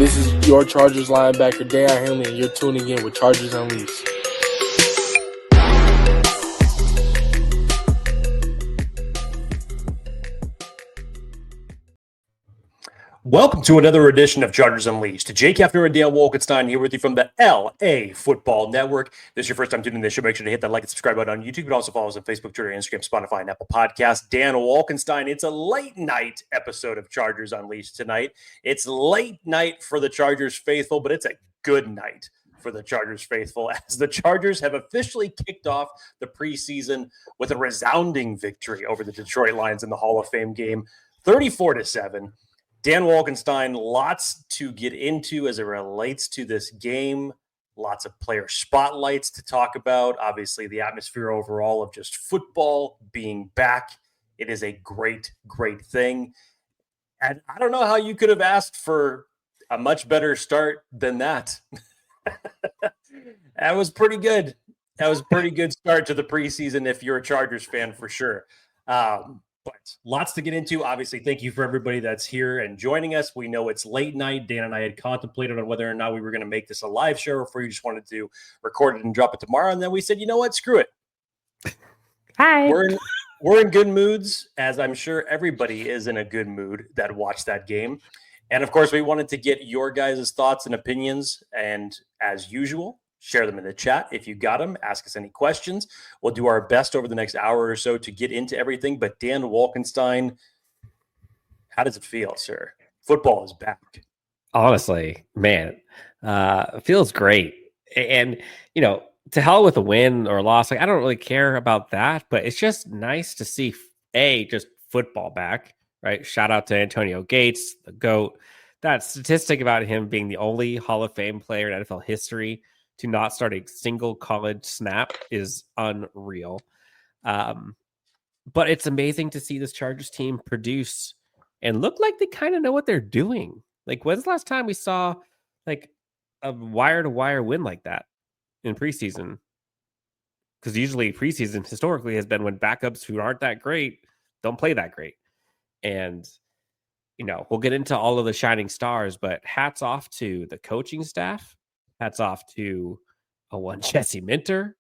This is your Chargers linebacker, Deion Henley, and you're tuning in with Chargers Unleashed. Welcome to another edition of Chargers Unleashed. Jake Hefner and Dale Wolkenstein here with you from the LAFB Network. If this is your first time tuning in this show, make sure to hit that like and subscribe button on YouTube, but also follow us on Facebook, Twitter, Instagram, Spotify, and Apple Podcasts. Dan Wolkenstein, it's a late night episode of Chargers Unleashed tonight. It's late night for the Chargers faithful, but it's a good night for the Chargers faithful as the Chargers have officially kicked off the preseason with a resounding victory over the Detroit Lions in the Hall of Fame game, 34-7. Dan Wolkenstein, lots to get into as it relates to this game. Lots of player spotlights to talk about. Obviously, the atmosphere overall of just football being back. It is a great, great thing. And I don't know how you could have asked for a much better start than that. That was pretty good. That was a pretty good start to the preseason if you're a Chargers fan for sure. But lots to get into. Obviously, thank you for everybody that's here and joining us. We know it's late night. Dan and I had contemplated on whether or not we were going to make this a live show or if we just wanted to record it and drop it tomorrow. And then we said, you know what? Screw it. Hi. We're in good moods, as I'm sure everybody is in a good mood that watched that game. And, of course, we wanted to get your guys' thoughts and opinions. And as usual, share them in the chat. If you got them, ask us any questions. We'll do our best over the next hour or so to get into everything. But Dan Wolkenstein, how does it feel, sir? Football is back. Honestly, man, it feels great. And, you know, to hell with a win or a loss, like I don't really care about that. But it's just nice to see, just football back, right? Shout out to Antonio Gates, the GOAT. That statistic about him being the only Hall of Fame player in NFL history to not start a single college snap is unreal. But it's amazing to see this Chargers team produce and look like they kind of know what they're doing. Like, when's the last time we saw like a wire-to-wire win like that in preseason? Because usually preseason historically has been when backups who aren't that great don't play that great. And, you know, we'll get into all of the shining stars, but hats off to the coaching staff. Hats off to one Jesse Minter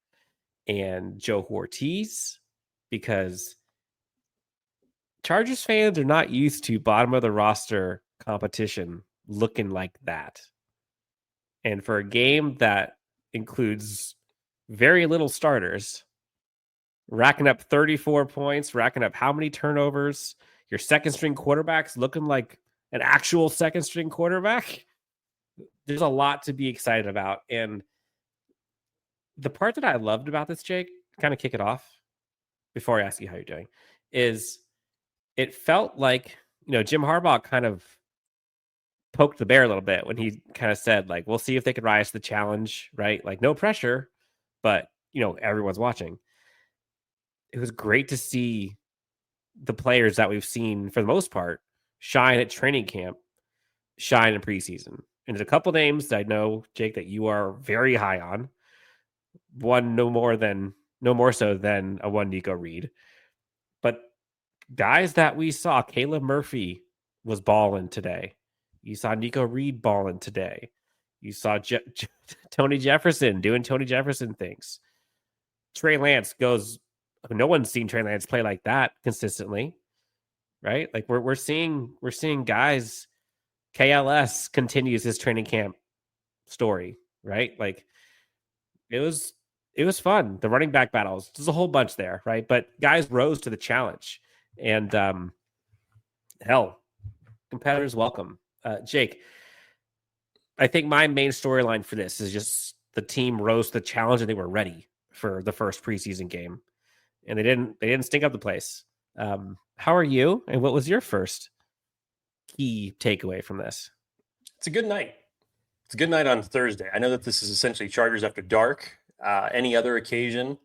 and Joe Ortiz, because Chargers fans are not used to bottom of the roster competition looking like that. And for a game that includes very little starters, racking up 34 points, racking up how many turnovers, your second string quarterback's looking like an actual second string quarterback. There's a lot to be excited about. And the part that I loved about this, Jake, kind of kick it off before I ask you how you're doing, is it felt like, you know, Jim Harbaugh kind of poked the bear a little bit when he kind of said, like, we'll see if they could rise to the challenge, right? Like, no pressure, but, you know, everyone's watching. It was great to see the players that we've seen, for the most part, shine at training camp, shine in preseason. And there's a couple names that I know, Jake, that you are very high on. One no more so than a one Nikko Reed. But guys that we saw, Caleb Murphy was balling today. You saw Nikko Reed balling today. You saw Tony Jefferson doing Tony Jefferson things. Trey Lance goes. No one's seen Trey Lance play like that consistently, right? Like we're seeing guys. KLS continues his training camp story, right? Like it was fun. The running back battles, there's a whole bunch there, right? But guys rose to the challenge, and hell, competitors welcome. Jake, I think my main storyline for this is just the team rose to the challenge and they were ready for the first preseason game, and they didn't stink up the place. How are you? And what was your first key takeaway from this? It's a good night. It's a good night on Thursday. I know that this is essentially Chargers After Dark. Any other occasion,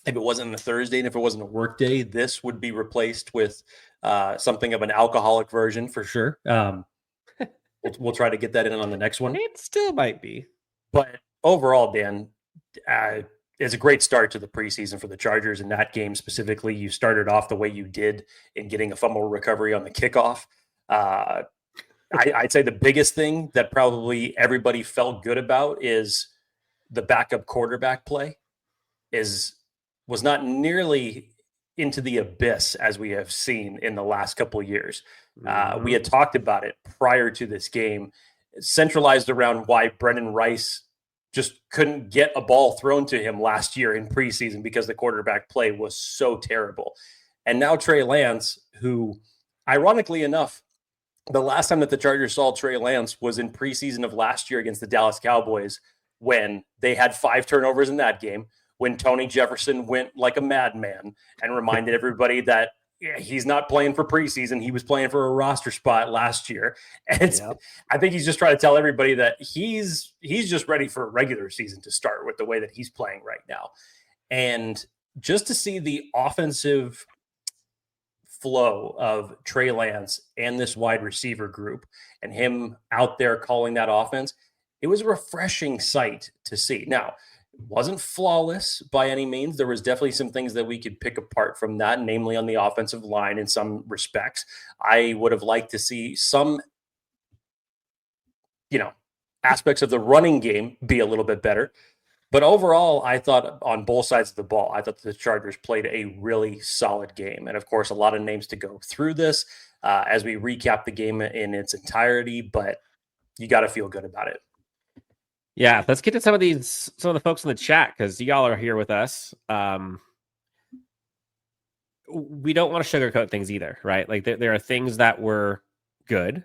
if it wasn't a Thursday and if it wasn't a work day, this would be replaced with something of an alcoholic version for sure. We'll try to get that in on the next one. It still might be. But overall, Dan, it's a great start to the preseason for the Chargers. In that game specifically, you started off the way you did in getting a fumble recovery on the kickoff. I'd say the biggest thing that probably everybody felt good about is the backup quarterback play was not nearly into the abyss as we have seen in the last couple of years. We had talked about it prior to this game, centralized around why Brendan Rice just couldn't get a ball thrown to him last year in preseason because the quarterback play was so terrible. And now Trey Lance, who, ironically enough, the last time that the Chargers saw Trey Lance was in preseason of last year against the Dallas Cowboys, when they had 5 turnovers in that game, when Tony Jefferson went like a madman and reminded everybody that he's not playing for preseason. He was playing for a roster spot last year. And I think he's just trying to tell everybody that he's just ready for a regular season to start with the way that he's playing right now. And just to see the offensive flow of Trey Lance and this wide receiver group and him out there calling that offense, it was a refreshing sight to see. Now, it wasn't flawless by any means. There was definitely some things that we could pick apart from that, namely on the offensive line in some respects. I would have liked to see some, aspects of the running game be a little bit better. But overall, I thought on both sides of the ball, I thought the Chargers played a really solid game. And of course, a lot of names to go through this as we recap the game in its entirety, but you got to feel good about it. Yeah, let's get to some of the folks in the chat, because y'all are here with us. We don't want to sugarcoat things either, right? Like there are things that were good,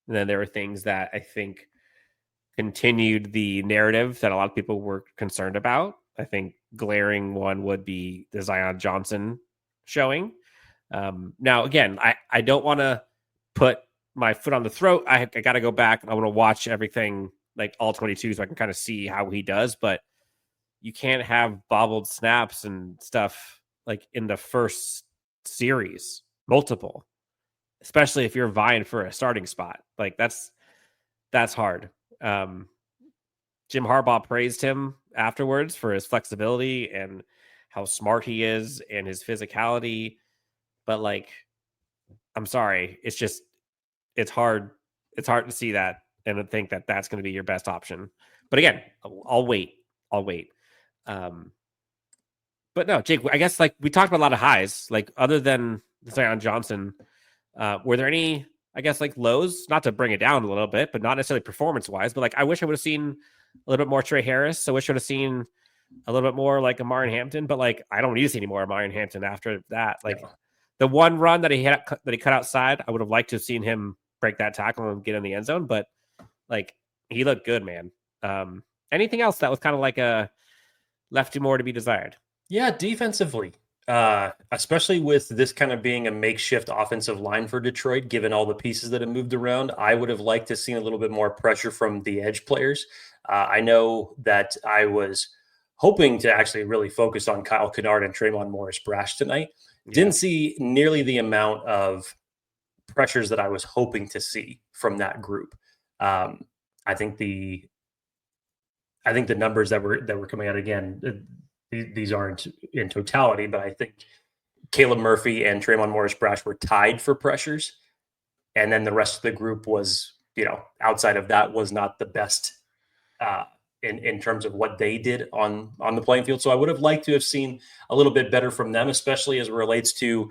and then there are things that I think continued the narrative that a lot of people were concerned about. I think glaring one would be the Zion Johnson showing. Now, again, I don't want to put my foot on the throat. I got to go back and I want to watch everything, like all 22, so I can kind of see how he does. But you can't have bobbled snaps and stuff like in the first series, multiple, especially if you're vying for a starting spot. Like that's hard. Jim Harbaugh praised him afterwards for his flexibility and how smart he is and his physicality. But like, I'm sorry, it's hard to see that and to think that that's going to be your best option. But again, I'll wait. But no, Jake, I guess like we talked about a lot of highs, like other than Zion Johnson, were there any, I guess, like lows, not to bring it down a little bit, but not necessarily performance wise, but like, I wish I would have seen a little bit more Trey Harris. I wish I would have seen a little bit more like Amarian Hampton, but like, I don't need to see any more Amarian Hampton after that. Like the one run that he cut outside, I would have liked to have seen him break that tackle and get in the end zone, but like he looked good, man. Anything else that was kind of like left you more to be desired? Yeah, defensively, especially with this kind of being a makeshift offensive line for Detroit, given all the pieces that have moved around, I would have liked to see a little bit more pressure from the edge players. I know that I was hoping to actually really focus on Kyle Kennard and Tremont Morris-Brash tonight. Yeah. Didn't see nearly the amount of pressures that I was hoping to see from that group. I think the numbers that were coming out, again, these aren't in totality, but I think Caleb Murphy and Tremont Morris-Brash were tied for pressures. And then the rest of the group was, outside of that, was not the best in terms of what they did on the playing field. So I would have liked to have seen a little bit better from them, especially as it relates to,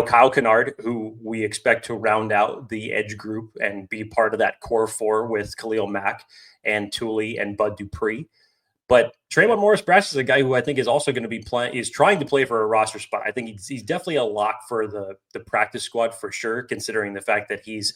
Kyle Kennard, who we expect to round out the edge group and be part of that core four with Khalil Mack and Thule and Bud Dupree. But Tremont Morris-Brash is a guy who I think is also going to be trying to play for a roster spot. I think he's definitely a lock for the practice squad for sure, considering the fact that he's,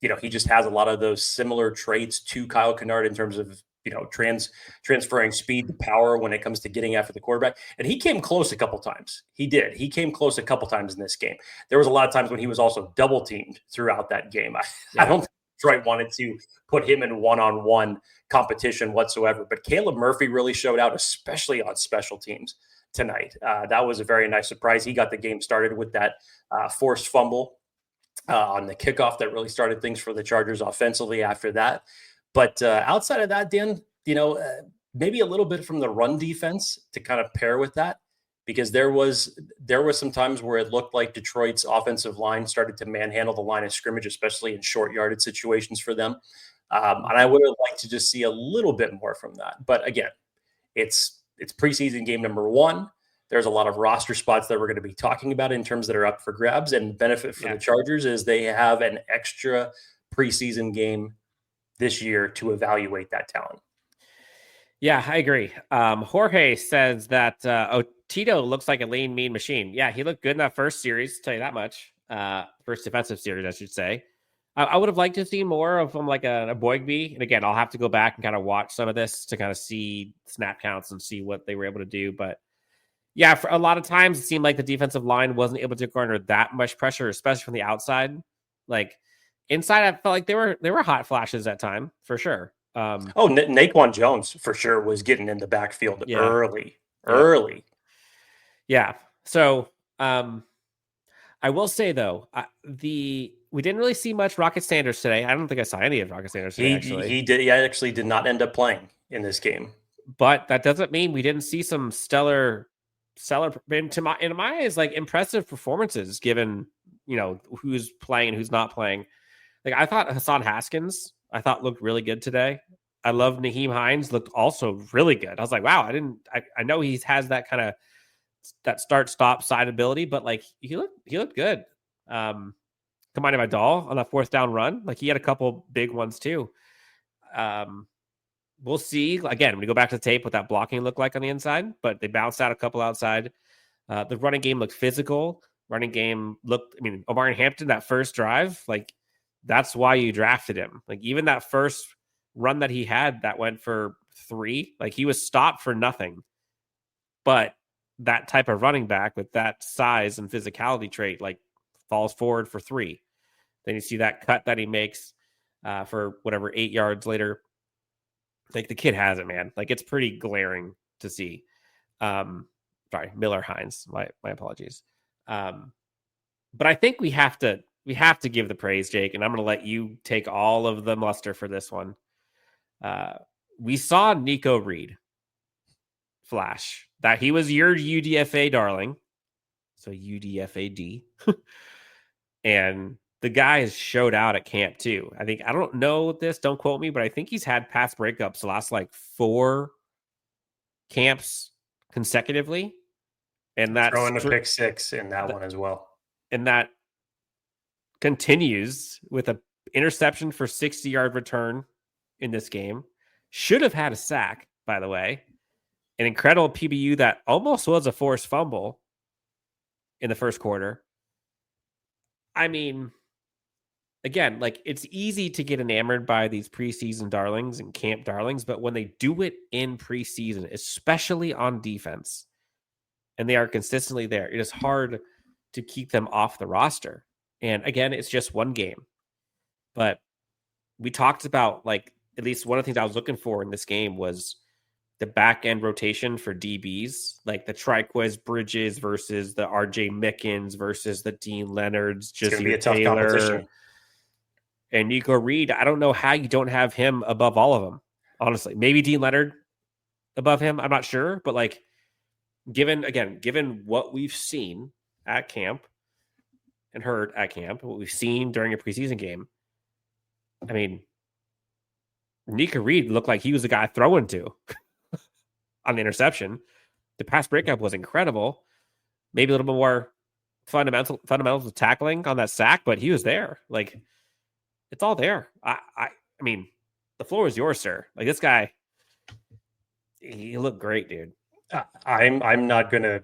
he just has a lot of those similar traits to Kyle Kennard in terms of, transferring speed to power when it comes to getting after the quarterback. And he came close a couple times. He did. He came close a couple times in this game. There was a lot of times when he was also double teamed throughout that game. I don't think Detroit wanted to put him in one-on-one competition whatsoever. But Caleb Murphy really showed out, especially on special teams tonight. That was a very nice surprise. He got the game started with that forced fumble on the kickoff that really started things for the Chargers offensively after that. But outside of that, Dan, maybe a little bit from the run defense to kind of pair with that. because there was some times where it looked like Detroit's offensive line started to manhandle the line of scrimmage, especially in short yardage situations for them. And I would have liked to just see a little bit more from that. But again, it's preseason game number 1. There's a lot of roster spots that we're going to be talking about in terms that are up for grabs. And the benefit for the Chargers is they have an extra preseason game this year to evaluate that talent. Yeah, I agree. Jorge says that Tito looks like a lean, mean machine. Yeah, he looked good in that first series, tell you that much. First defensive series, I should say. I would have liked to see more of him, like a Boygby. And again, I'll have to go back and kind of watch some of this to kind of see snap counts and see what they were able to do. But yeah, for a lot of times it seemed like the defensive line wasn't able to garner that much pressure, especially from the outside. Like inside, I felt like there were hot flashes at time for sure. Naquan Jones for sure was getting in the backfield early. Yeah. So I will say though, we didn't really see much Rocket Sanders today. I don't think I saw any of Rocket Sanders today, actually. He actually did not end up playing in this game. But that doesn't mean we didn't see some stellar in my eyes, like impressive performances given, who's playing and who's not playing. Like I thought Hassan Haskins, looked really good today. I love Naheem Hines, looked also really good. I was like, wow, I know he has that kind of that start-stop side ability, but like he looked good. Combined by Dahl on that 4th down run, like he had a couple big ones too. We'll see again when we go back to the tape what that blocking looked like on the inside, but they bounced out a couple outside. The running game looked physical. Omar Hampton, that first drive, like that's why you drafted him. Like even that first run that he had that went for 3, like he was stopped for nothing. But that type of running back with that size and physicality trait, like falls forward for 3. Then you see that cut that he makes for whatever 8 yards later. Like the kid has it, man. Like it's pretty glaring to see. Sorry, Miller Hines. My apologies. But I think we have to give the praise, Jake, and I'm going to let you take all of the muster for this one. We saw Nikko Reed flash that he was your UDFA darling, so UDFAD, and the guy has showed out at camp too. I don't know this, don't quote me, but I think he's had pass breakups the last like 4 camps consecutively, and that's throwing a pick 6 in that one as well. And that continues with an interception for 60-yard return in this game. Should have had a sack, by the way. An incredible PBU that almost was a forced fumble in the first quarter. I mean, again, like it's easy to get enamored by these preseason darlings and camp darlings, but when they do it in preseason, especially on defense, and they are consistently there, it is hard to keep them off the roster. And again, it's just one game. But we talked about, like, at least one of the things I was looking for in this game was the back end rotation for DBs, like the Triquez Bridges versus the RJ Mickens versus the Dean Leonards, just be a tough competition. And Nikko Reed. I don't know how you don't have him above all of them, honestly. Maybe Dean Leonard above him. I'm not sure, but like, given what we've seen at camp and heard at camp, what we've seen during a preseason game, I mean, Nikko Reed looked like he was the guy throwing to on the interception. The pass breakup was incredible. Maybe a little bit more fundamentals of tackling on that sack, but he was there. Like, it's all there. I mean, the floor is yours, sir. Like, this guy, he looked great, dude. I'm not going to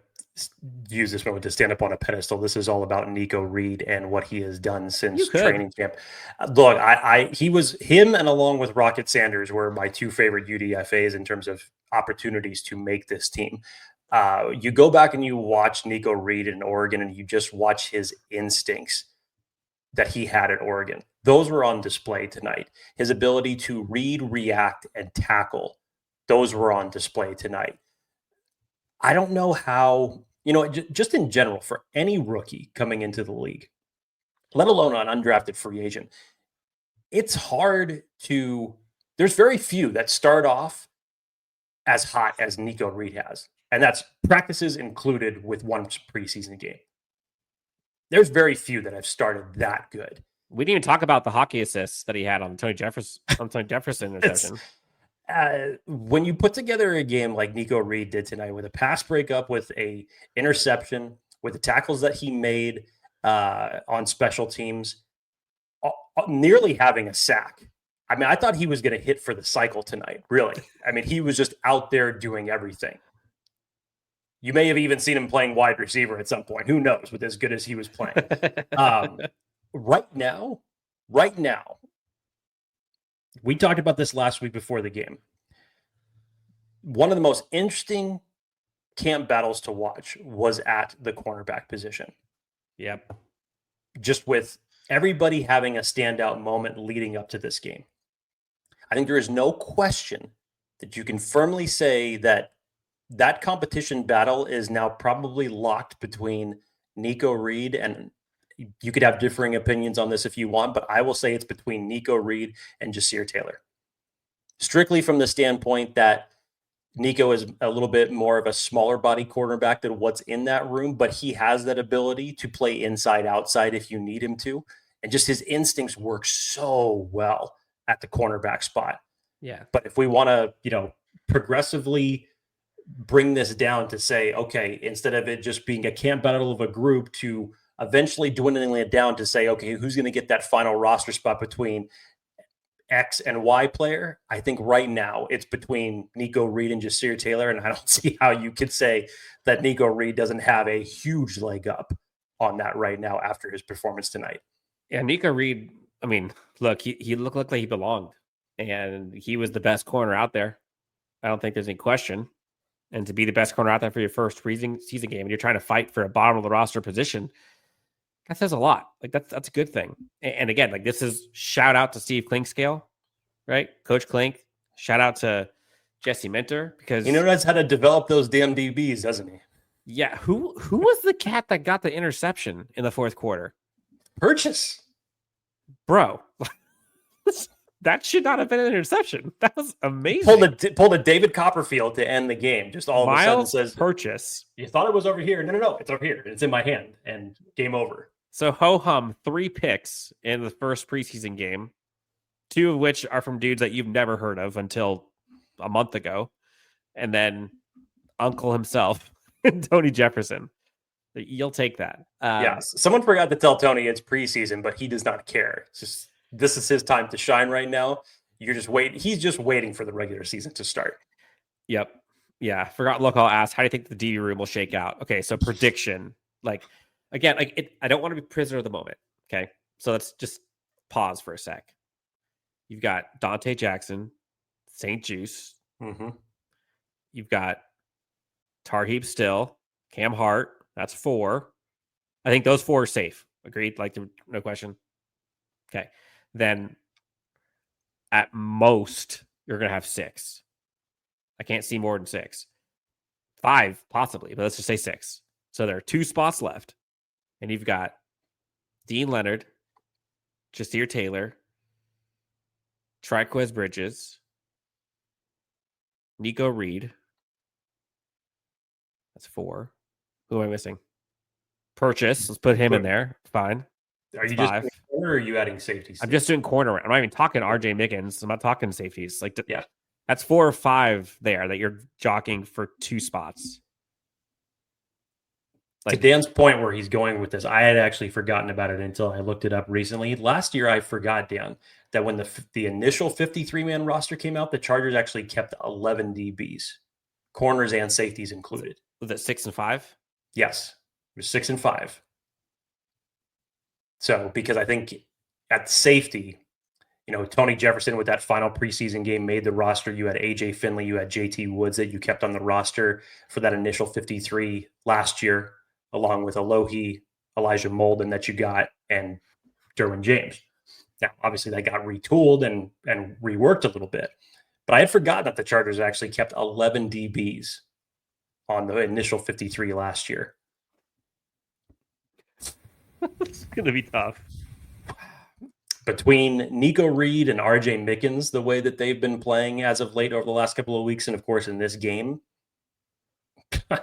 use this moment to stand up on a pedestal. This is all about Nikko Reed and what he has done since training camp. Look, him and along with Rocket Sanders were my 2 favorite UDFAs in terms of opportunities to make this team. You go back and you watch Nikko Reed in Oregon and you just watch his instincts that he had at Oregon. Those were on display tonight. His ability to read, react, and tackle, those were on display tonight. I don't know how, just in general, for any rookie coming into the league, let alone an undrafted free agent, it's hard there's very few that start off as hot as Nikko Reed has. And that's practices included with one preseason game. There's very few that have started that good. We didn't even talk about the hockey assists that he had on Tony Jefferson interception. When you put together a game like Nikko Reed did tonight with a pass breakup, with a interception, with the tackles that he made on special teams, nearly having a sack. I mean, I thought he was going to hit for the cycle tonight, really. I mean, he was just out there doing everything. You may have even seen him playing wide receiver at some point. Who knows, with as good as he was playing. Right now, we talked about this last week before the game. One of the most interesting camp battles to watch was at the cornerback position. Yep. Just with everybody having a standout moment leading up to this game. I think there is no question that you can firmly say that competition battle is now probably locked between Nikko Reed, and you could have differing opinions on this if you want, but I will say it's between Nikko Reed and Ja'Sir Taylor. Strictly from the standpoint that Nikko is a little bit more of a smaller body cornerback than what's in that room, but he has that ability to play inside, outside if you need him to. And just his instincts work so well at the cornerback spot. Yeah. But if we want to, progressively bring this down to say, okay, instead of it just being a camp battle of a group, to eventually dwindling it down to say, okay, who's going to get that final roster spot between X and Y player? I think right now it's between Nikko Reed and Ja'Sir Taylor, and I don't see how you could say that Nikko Reed doesn't have a huge leg up on that right now after his performance tonight. Yeah, Nikko Reed, I mean, look, he looked like he belonged, and he was the best corner out there. I don't think there's any question. And to be the best corner out there for your first season game, and you're trying to fight for a bottom of the roster position, that says a lot. Like that's a good thing. And again, like this is shout out to Steve Clinkscale, right? Coach Klink. Shout out to Jesse Minter, because he knows how to develop those damn DBs, doesn't he? Yeah. Who was the cat that got the interception in the fourth quarter? Purchase, bro. That should not have been an interception. That was amazing. Pulled a David Copperfield to end the game. Just all of a sudden says, Purchase. You thought it was over here. No. It's over here. It's in my hand. And game over. So ho-hum 3 picks in the first preseason game, 2 of which are from dudes that you've never heard of until a month ago. And then Uncle himself, Tony Jefferson. You'll take that. Yes. Someone forgot to tell Tony it's preseason, but he does not care. It's just, this is his time to shine right now. He's just waiting for the regular season to start. Yep. Yeah. Forgot. Look, I'll ask, how do you think the DB room will shake out? Okay. So prediction, I don't want to be prisoner of the moment. Okay. So let's just pause for a sec. You've got Dante Jackson, St. Juice. Mm-hmm. You've got Tarheeb Still, Cam Hart. That's 4. I think those 4 are safe. Agreed? No question. Okay. Then at most, you're going to have 6. I can't see more than 6. 5, possibly, but let's just say 6. So there are 2 spots left. And you've got Dean Leonard, Ja'Sir Taylor, Triquez Bridges, Nikko Reed. That's 4. Who am I missing? Purchase. Let's put him in there. Fine. Are you just doing corner, or are you adding safeties? I'm just doing corner. I'm not even talking RJ Mickens. I'm not talking safeties. Yeah. That's 4 or 5 there that you're jockeying for 2 spots. To Dan's point where he's going with this, I had actually forgotten about it until I looked it up recently. Last year, I forgot, Dan, that when the initial 53-man roster came out, the Chargers actually kept 11 DBs, corners and safeties included. Was it 6 and 5? Yes, it was 6 and 5. So, because I think at safety, Tony Jefferson with that final preseason game made the roster. You had AJ Finley, you had JT Woods that you kept on the roster for that initial 53 last year, along with Alohi, Elijah Molden that you got, and Derwin James. Now, obviously, that got retooled and reworked a little bit. But I had forgotten that the Chargers actually kept 11 DBs on the initial 53 last year. It's going to be tough. Between Nikko Reed and RJ Mickens, the way that they've been playing as of late over the last couple of weeks, and of course in this game,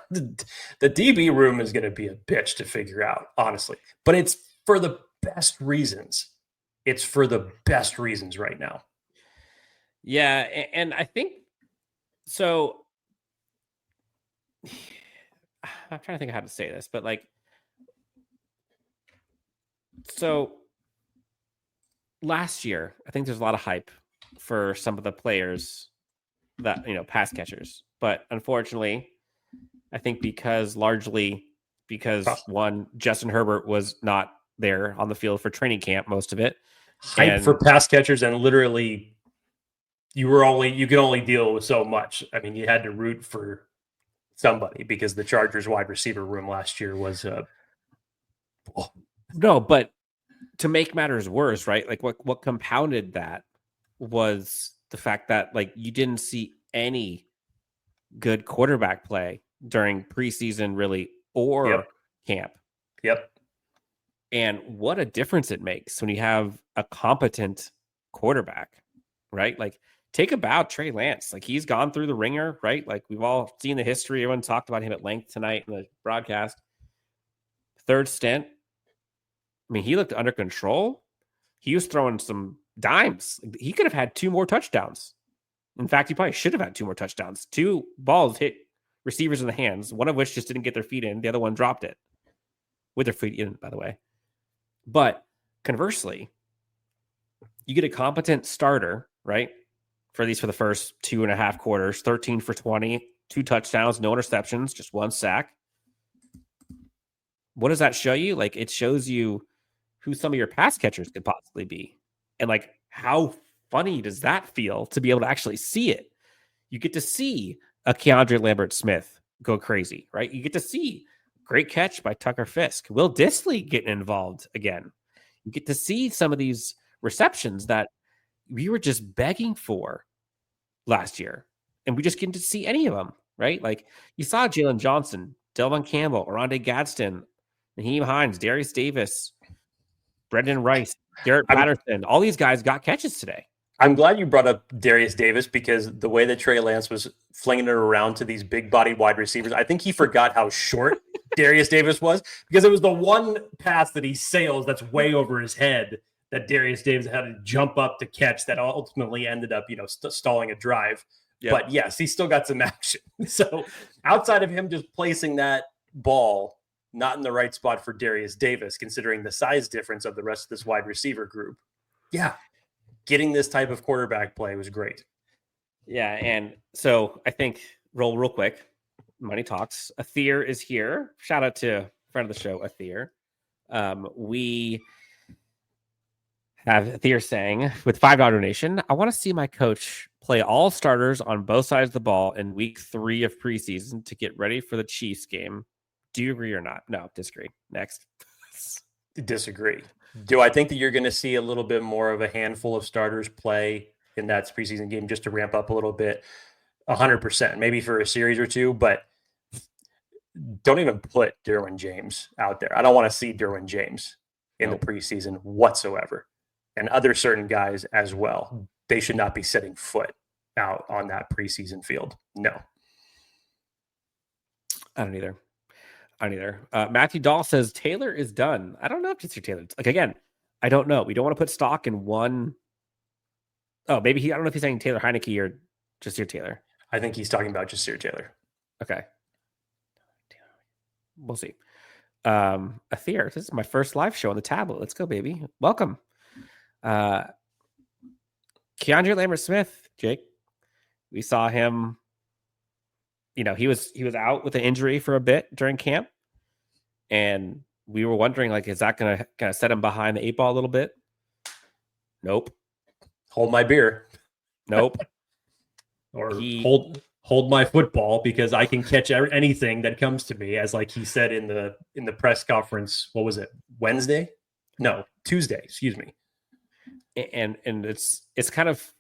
The DB room is going to be a bitch to figure out, honestly. But it's for the best reasons. It's for the best reasons right now. Yeah, and I think so. I'm trying to think of how to say this, but like, so last year, I think there's a lot of hype for some of the players that, pass catchers. But unfortunately, I think largely because one, Justin Herbert was not there on the field for training camp, most of it. Hype for pass catchers, and literally you could only deal with so much. I mean, you had to root for somebody because the Chargers wide receiver room last year was no, but to make matters worse, right? Like what compounded that was the fact that like you didn't see any good quarterback play during preseason really or camp. Yep. And what a difference it makes when you have a competent quarterback, right? Like take a bow, Trey Lance. Like he's gone through the ringer, right? Like we've all seen the history. Everyone talked about him at length tonight in the broadcast. Third stint. I mean, he looked under control. He was throwing some dimes. He could have had 2 more touchdowns. In fact, he probably should have had 2 more touchdowns. 2 balls hit receivers in the hands, one of which just didn't get their feet in. The other one dropped it with their feet in, by the way. But conversely, you get a competent starter, right? For the first 2.5 quarters, 13 for 20, 2 touchdowns, no interceptions, just 1 sack. What does that show you? Like it shows you who some of your pass catchers could possibly be. And like how funny does that feel to be able to actually see it? You get to see a KeAndre Lambert-Smith go crazy, right? You get to see great catch by Tucker Fisk. Will Dissly getting involved again. You get to see some of these receptions that we were just begging for last year. And we just get to see any of them, right? Like you saw Jalen Johnson, Delvin Campbell, Oronde Gadsden, Naheem Hines, Darius Davis, Brendan Rice, Garrett Patterson. All these guys got catches today. I'm glad you brought up Darius Davis because the way that Trey Lance was flinging it around to these big-bodied wide receivers, I think he forgot how short Darius Davis was because it was the one pass that he sails that's way over his head that Darius Davis had to jump up to catch that ultimately ended up, stalling a drive. Yep. But yes, he still got some action. So outside of him just placing that ball not in the right spot for Darius Davis, considering the size difference of the rest of this wide receiver group, getting this type of quarterback play was great. Yeah, and so I think roll real quick. Money talks. Athir is here. Shout out to friend of the show, Athir. We have Athir saying with $5 donation, I want to see my coach play all starters on both sides of the ball in week 3 of preseason to get ready for the Chiefs game. Do you agree or not? No, disagree. Next. Disagree. Do I think that you're going to see a little bit more of a handful of starters play in that preseason game just to ramp up a little bit? 100%, maybe for a series or 2, but don't even put Derwin James out there. I don't want to see Derwin James in the preseason whatsoever. And other certain guys as well. They should not be setting foot out on that preseason field. No. I don't either. Matthew Dahl says Taylor is done. I don't know if it's your Taylor. Like again, I don't know. We don't want to put stock in one. Oh, maybe I don't know if he's saying Taylor Heineke or just your Taylor. I think he's talking about just your Taylor. Okay. We'll see. Athir, this is my first live show on the tablet. Let's go, baby. Welcome. KeAndre Lambert-Smith, Jake. We saw him. He was out with an injury for a bit during camp, and we were wondering, like, is that going to kind of set him behind the 8 ball a little bit? Nope. Hold my beer. Nope. Or hold my football because I can catch anything that comes to me, as like he said in the press conference. What was it? Wednesday? No, Tuesday. Excuse me. And it's kind of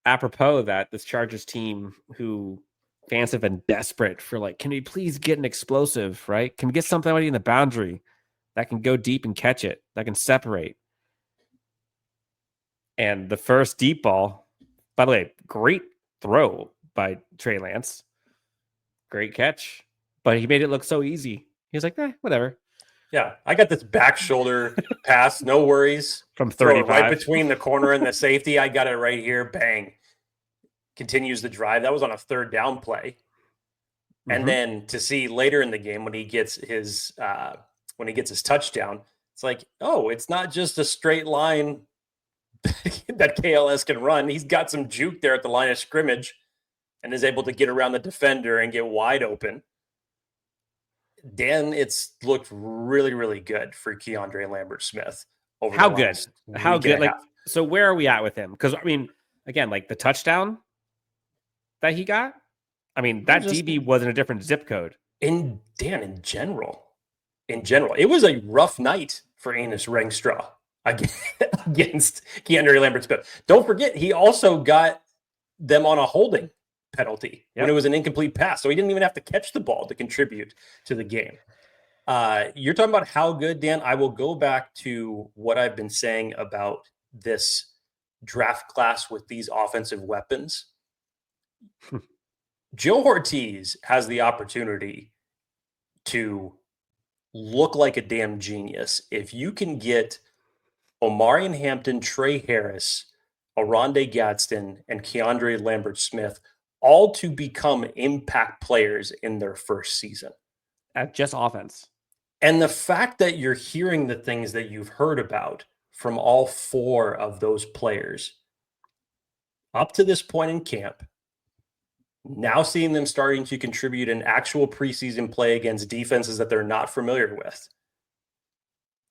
apropos that this Chargers team, who fans have been desperate for, like, can we please get an explosive, right? Can we get somebody in the boundary that can go deep and catch it, that can separate? And the first deep ball, by the way, great throw by Trey Lance. Great catch but he made it look so easy. He was like, whatever. Yeah, I got this back shoulder pass, no worries. From Throw it 35. right between the corner and the safety. I got it right here. Bang. Continues the drive. That was on a third down play. And then to see later in the game when he gets his touchdown, it's like, oh, it's not just a straight line that KLS can run. He's got some juke there at the line of scrimmage and is able to get around the defender and get wide open. Dan, it's looked really, really good for KeAndre Lambert-Smith. How good? Like, so where are we at with him? Because, I mean, again, like the touchdown that he got, I mean, that DB was in a different zip code. In general, it was a rough night for Enos Ringstraw against KeAndre Lambert-Smith. Don't forget, he also got them on a holding penalty when it was an incomplete pass. So he didn't even have to catch the ball to contribute to the game. You're talking about how good, Dan. I will go back to what I've been saying about this draft class with these offensive weapons. Joe Ortiz has the opportunity to look like a damn genius if you can get Omarion Hampton, Trey Harris, Oronde Gadsden, and KeAndre Lambert-Smith all to become impact players in their first season. At just offense. And the fact that you're hearing the things that you've heard about from all four of those players up to this point in camp, now seeing them starting to contribute in actual preseason play against defenses that they're not familiar with.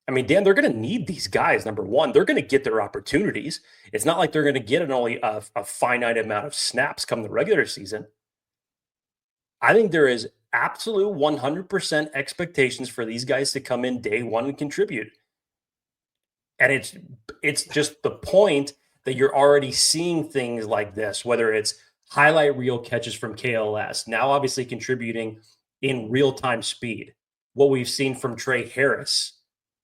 I mean, Dan, they're going to need these guys. Number one, they're going to get their opportunities. It's not like they're going to get only a finite amount of snaps come the regular season. I think there is absolute 100% expectations for these guys to come in day one and contribute. And it's just the point that you're already seeing things like this, whether it's highlight reel catches from KLS, now obviously contributing in real-time speed. What we've seen from Trey Harris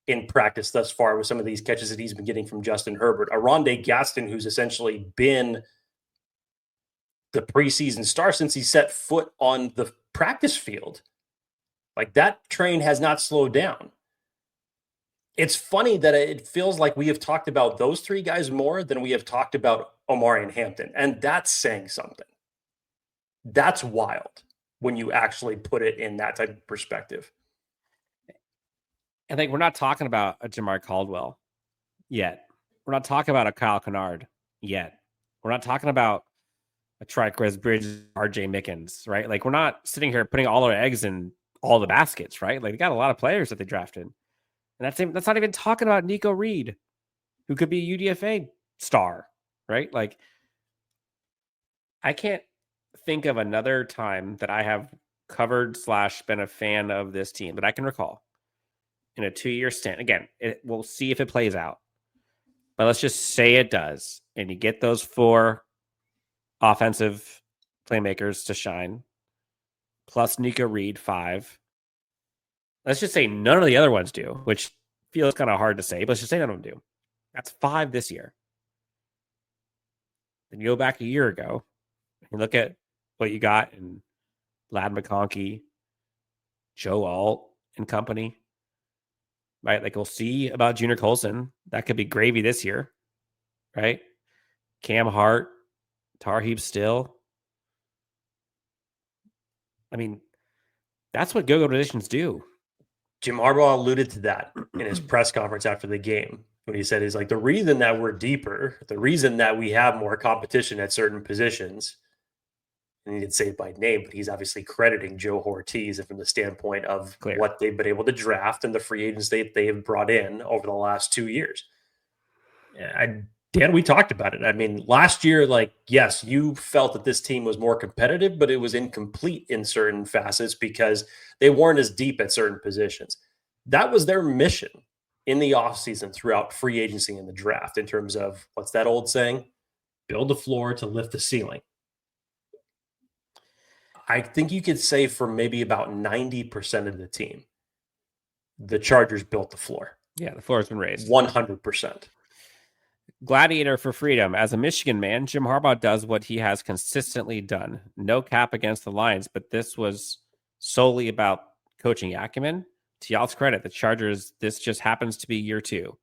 in practice thus far with some of these catches that he's been getting from Justin Herbert. Oronde Gadsden, who's essentially been the preseason star since he set foot on the practice field. Like, that train has not slowed down. It's funny that it feels like we have talked about those three guys more than we have talked about Omarion Hampton. And that's saying something. That's wild when you actually put it in that type of perspective. I think we're not talking about a Jamar Caldwell yet. We're not talking about a Kyle Kennard yet. We're not talking about a Triquez Bridges, RJ Mickens, right? Like, we're not sitting here putting all our eggs in all the baskets, right? Like, they got a lot of players that they drafted. And that's not even talking about Nikko Reed, who could be a UDFA star, right? Like, I can't think of another time that I have covered / been a fan of this team that I can recall in a 2-year stint. Again, we'll see if it plays out. But let's just say it does. And you get those 4 offensive playmakers to shine, plus Nikko Reed, 5. Let's just say none of the other ones do, which feels kind of hard to say, but let's just say none of them do. That's 5 this year. Then you go back a year ago and look at what you got in Ladd McConkey, Joe Alt and company, right? Like, we'll see about Junior Colson. That could be gravy this year, right? Cam Hart, Tarheeb Still. I mean, that's what go-go positions do. Jim Harbaugh alluded to that in his press conference after the game when he said, he's like, the reason that we're deeper, the reason that we have more competition at certain positions, and he didn't say it by name, but he's obviously crediting Joe Ortiz from the standpoint of what they've been able to draft and the free agents they have brought in over the last 2 years. Dan, we talked about it. I mean, last year, like, yes, you felt that this team was more competitive, but it was incomplete in certain facets because they weren't as deep at certain positions. That was their mission in the offseason throughout free agency and the draft in terms of, what's that old saying? Build the floor to lift the ceiling. I think you could say for maybe about 90% of the team, the Chargers built the floor. Yeah, the floor has been raised. 100%. Gladiator for freedom. As a Michigan man, Jim Harbaugh does what he has consistently done. No cap against the Lions, but this was solely about coaching acumen, to y'all's credit, the Chargers, this just happens to be year 2.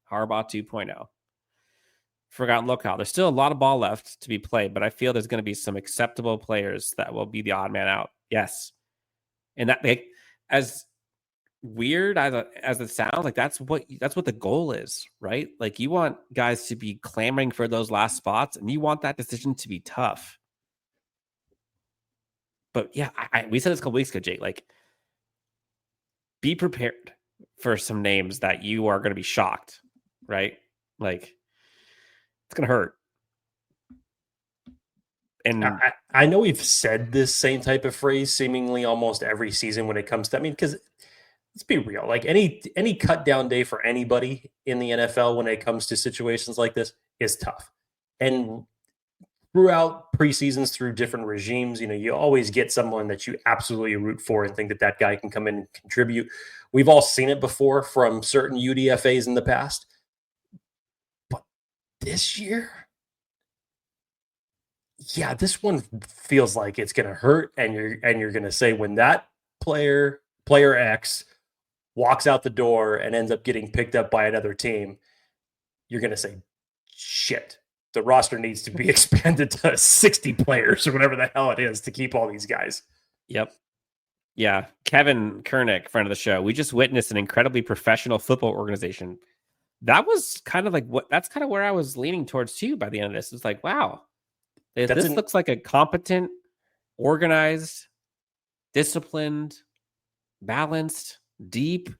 Harbaugh 2.0. Forgotten locale. There's still a lot of ball left to be played, but I feel there's going to be some acceptable players that will be the odd man out. Yes. And that, as weird as it sounds, like that's what the goal is, right? Like you want guys to be clamoring for those last spots, and you want that decision to be tough. But yeah, we said this a couple weeks ago, Jake. Like, be prepared for some names that you are going to be shocked, right? Like, it's going to hurt. And I know we've said this same type of phrase seemingly almost every season when it comes to, because let's be real, like any cut down day for anybody in the NFL when it comes to situations like this is tough. And throughout preseasons, through different regimes, you always get someone that you absolutely root for and think that guy can come in and contribute. We've all seen it before from certain UDFAs in the past. But this year, yeah, this one feels like it's going to hurt, and you're going to say when that player X walks out the door and ends up getting picked up by another team, you're going to say, shit, the roster needs to be expanded to 60 players or whatever the hell it is to keep all these guys. Yep. Yeah. Kevin Kernick, friend of the show, we just witnessed an incredibly professional football organization. That was kind of like that's kind of where I was leaning towards too by the end of this. It's like, wow, this looks like a competent, organized, disciplined, balanced, deep,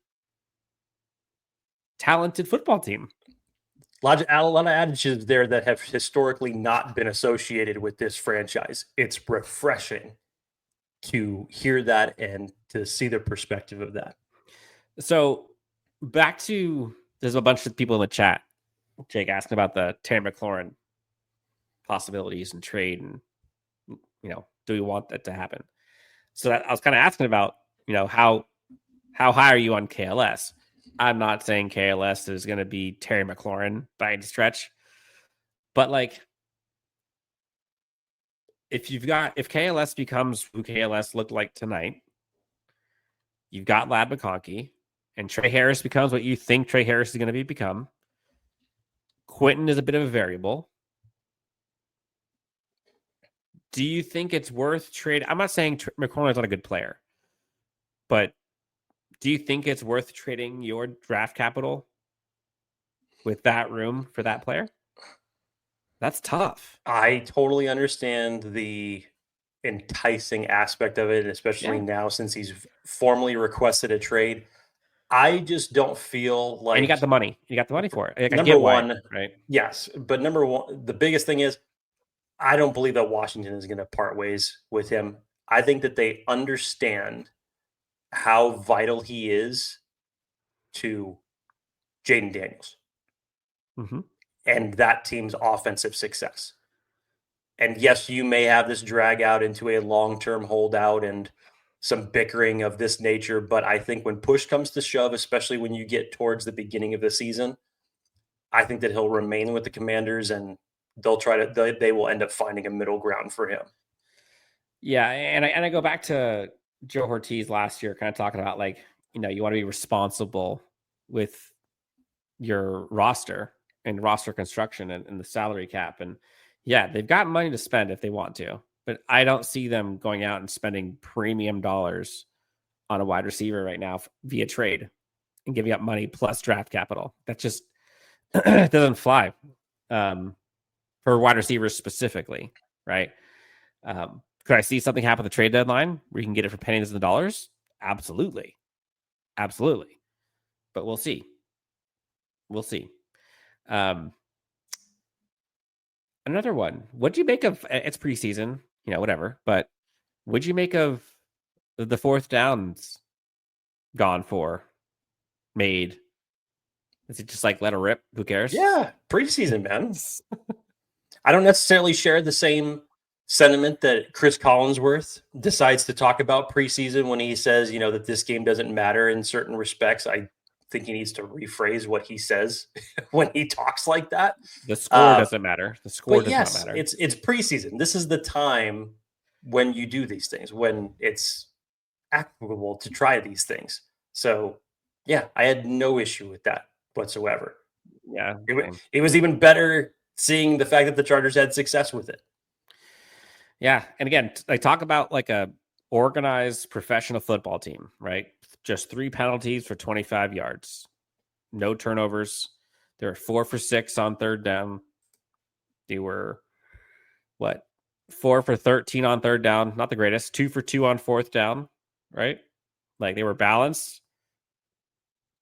talented football team. A lot of adjectives there that have historically not been associated with this franchise. It's refreshing to hear that and to see the perspective of that. So back to, there's a bunch of people in the chat, Jake, asking about the Terry McLaurin possibilities and trade, and do we want that to happen? So I was kind of asking about, how high are you on KLS? I'm not saying KLS is going to be Terry McLaurin by any stretch, but like, if KLS becomes who KLS looked like tonight, you've got Ladd McConkey, and Trey Harris becomes what you think Trey Harris is going to become. Quentin is a bit of a variable. Do you think it's worth trade? I'm not saying McLaurin is not a good player, but do you think it's worth trading your draft capital with that room for that player? That's tough. I totally understand the enticing aspect of it, especially now since he's formally requested a trade. I just don't feel like... And you got the money. You got the money for it. Like, number one, right? Yes, but number one, the biggest thing is I don't believe that Washington is going to part ways with him. I think that they understand how vital he is to Jaden Daniels and that team's offensive success. And yes, you may have this drag out into a long-term holdout and some bickering of this nature, but I think when push comes to shove, especially when you get towards the beginning of the season, I think that he'll remain with the Commanders, and they will end up finding a middle ground for him. Yeah, and I go back to Joe Ortiz last year, kind of talking about like, you want to be responsible with your roster and roster construction and the salary cap. And yeah, they've got money to spend if they want to, but I don't see them going out and spending premium dollars on a wide receiver right now via trade and giving up money plus draft capital. That just doesn't fly for wide receivers specifically, right? Could I see something happen at the trade deadline where you can get it for pennies and dollars? Absolutely. Absolutely. But we'll see. We'll see. Another one. What'd you make of, it's preseason, whatever, but what'd you make of the fourth downs gone for, made? Is it just like let her rip? Who cares? Yeah, preseason, man. I don't necessarily share the same sentiment that Chris Collinsworth decides to talk about preseason when he says, that this game doesn't matter in certain respects. I think he needs to rephrase what he says when he talks like that. The score doesn't matter. The score does not matter. It's preseason. This is the time when you do these things, when it's applicable to try these things. So, yeah, I had no issue with that whatsoever. Yeah. It was even better seeing the fact that the Chargers had success with it. Yeah. And again, I talk about like a organized professional football team, right? Just 3 penalties for 25 yards, no turnovers. They were 4 for 6 on third down. They were 4 for 13 on third down. Not the greatest. 2 for 2 on fourth down, right? Like they were balanced.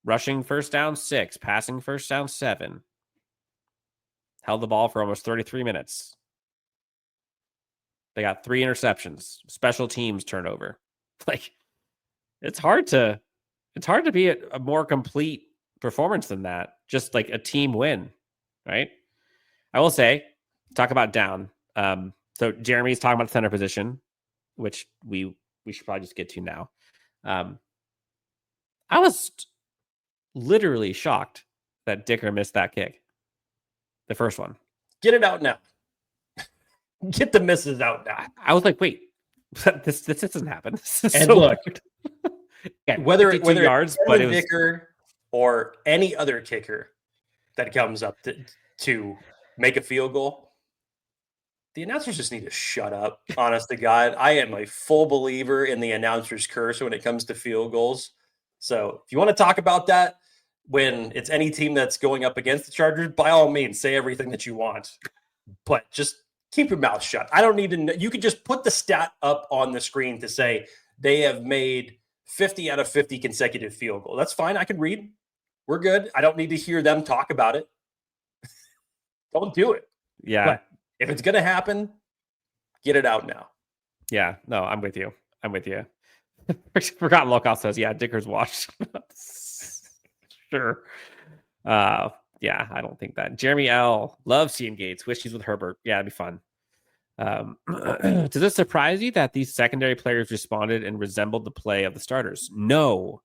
Rushing first down, 6. Passing first down, 7. Held the ball for almost 33 minutes. They got 3 interceptions. Special teams turnover. Like it's hard to be a more complete performance than that. Just like a team win, right? I will say, talk about down. So Jeremy's talking about the center position, which we should probably just get to now. I was literally shocked that Dicker missed that kick. The first one. Get it out now. Get the misses out now. I was like, wait, this doesn't happen. This and so look, again, whether yards, but it was Dicker or any other kicker that comes up to make a field goal, the announcers just need to shut up. Honest to God, I am a full believer in the announcer's curse when it comes to field goals. So if you want to talk about that when it's any team that's going up against the Chargers, by all means, say everything that you want. But just keep your mouth shut. I don't need to know. You could just put the stat up on the screen to say they have made 50 out of 50 consecutive field goals. That's fine. I can read. We're good. I don't need to hear them talk about it. Don't do it. Yeah. But if it's going to happen, get it out now. Yeah. No, I'm with you. Forgotten Lockout says, yeah, Dicker's watched. Sure. Yeah, I don't think that. Jeremy L. loves seeing Gates. Wish he's with Herbert. Yeah, it'd be fun. Does it surprise you that these secondary players responded and resembled the play of the starters? No,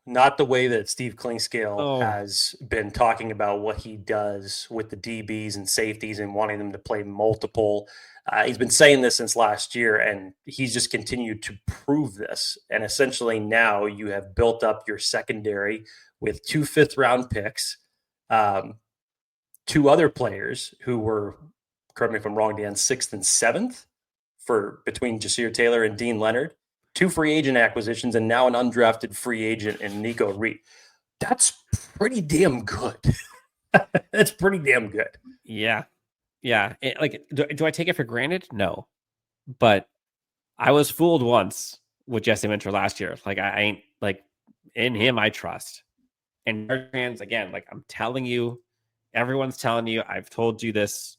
not the way that Steve Klingscale has been talking about what he does with the DBs and safeties and wanting them to play multiple. He's been saying this since last year, and he's just continued to prove this. And essentially now you have built up your secondary with 2 fifth-round picks, 2 other players who were, correct me if I'm wrong, Dan, 6th and 7th for between Jasir Taylor and Dean Leonard, 2 free agent acquisitions, and now an undrafted free agent in Nikko Reed. That's pretty damn good. That's pretty damn good. Yeah. Yeah. Do I take it for granted? No. But I was fooled once with Jesse Minter last year. Like I ain't like in him, I trust. And fans, again, like I'm telling you, everyone's telling you, I've told you this.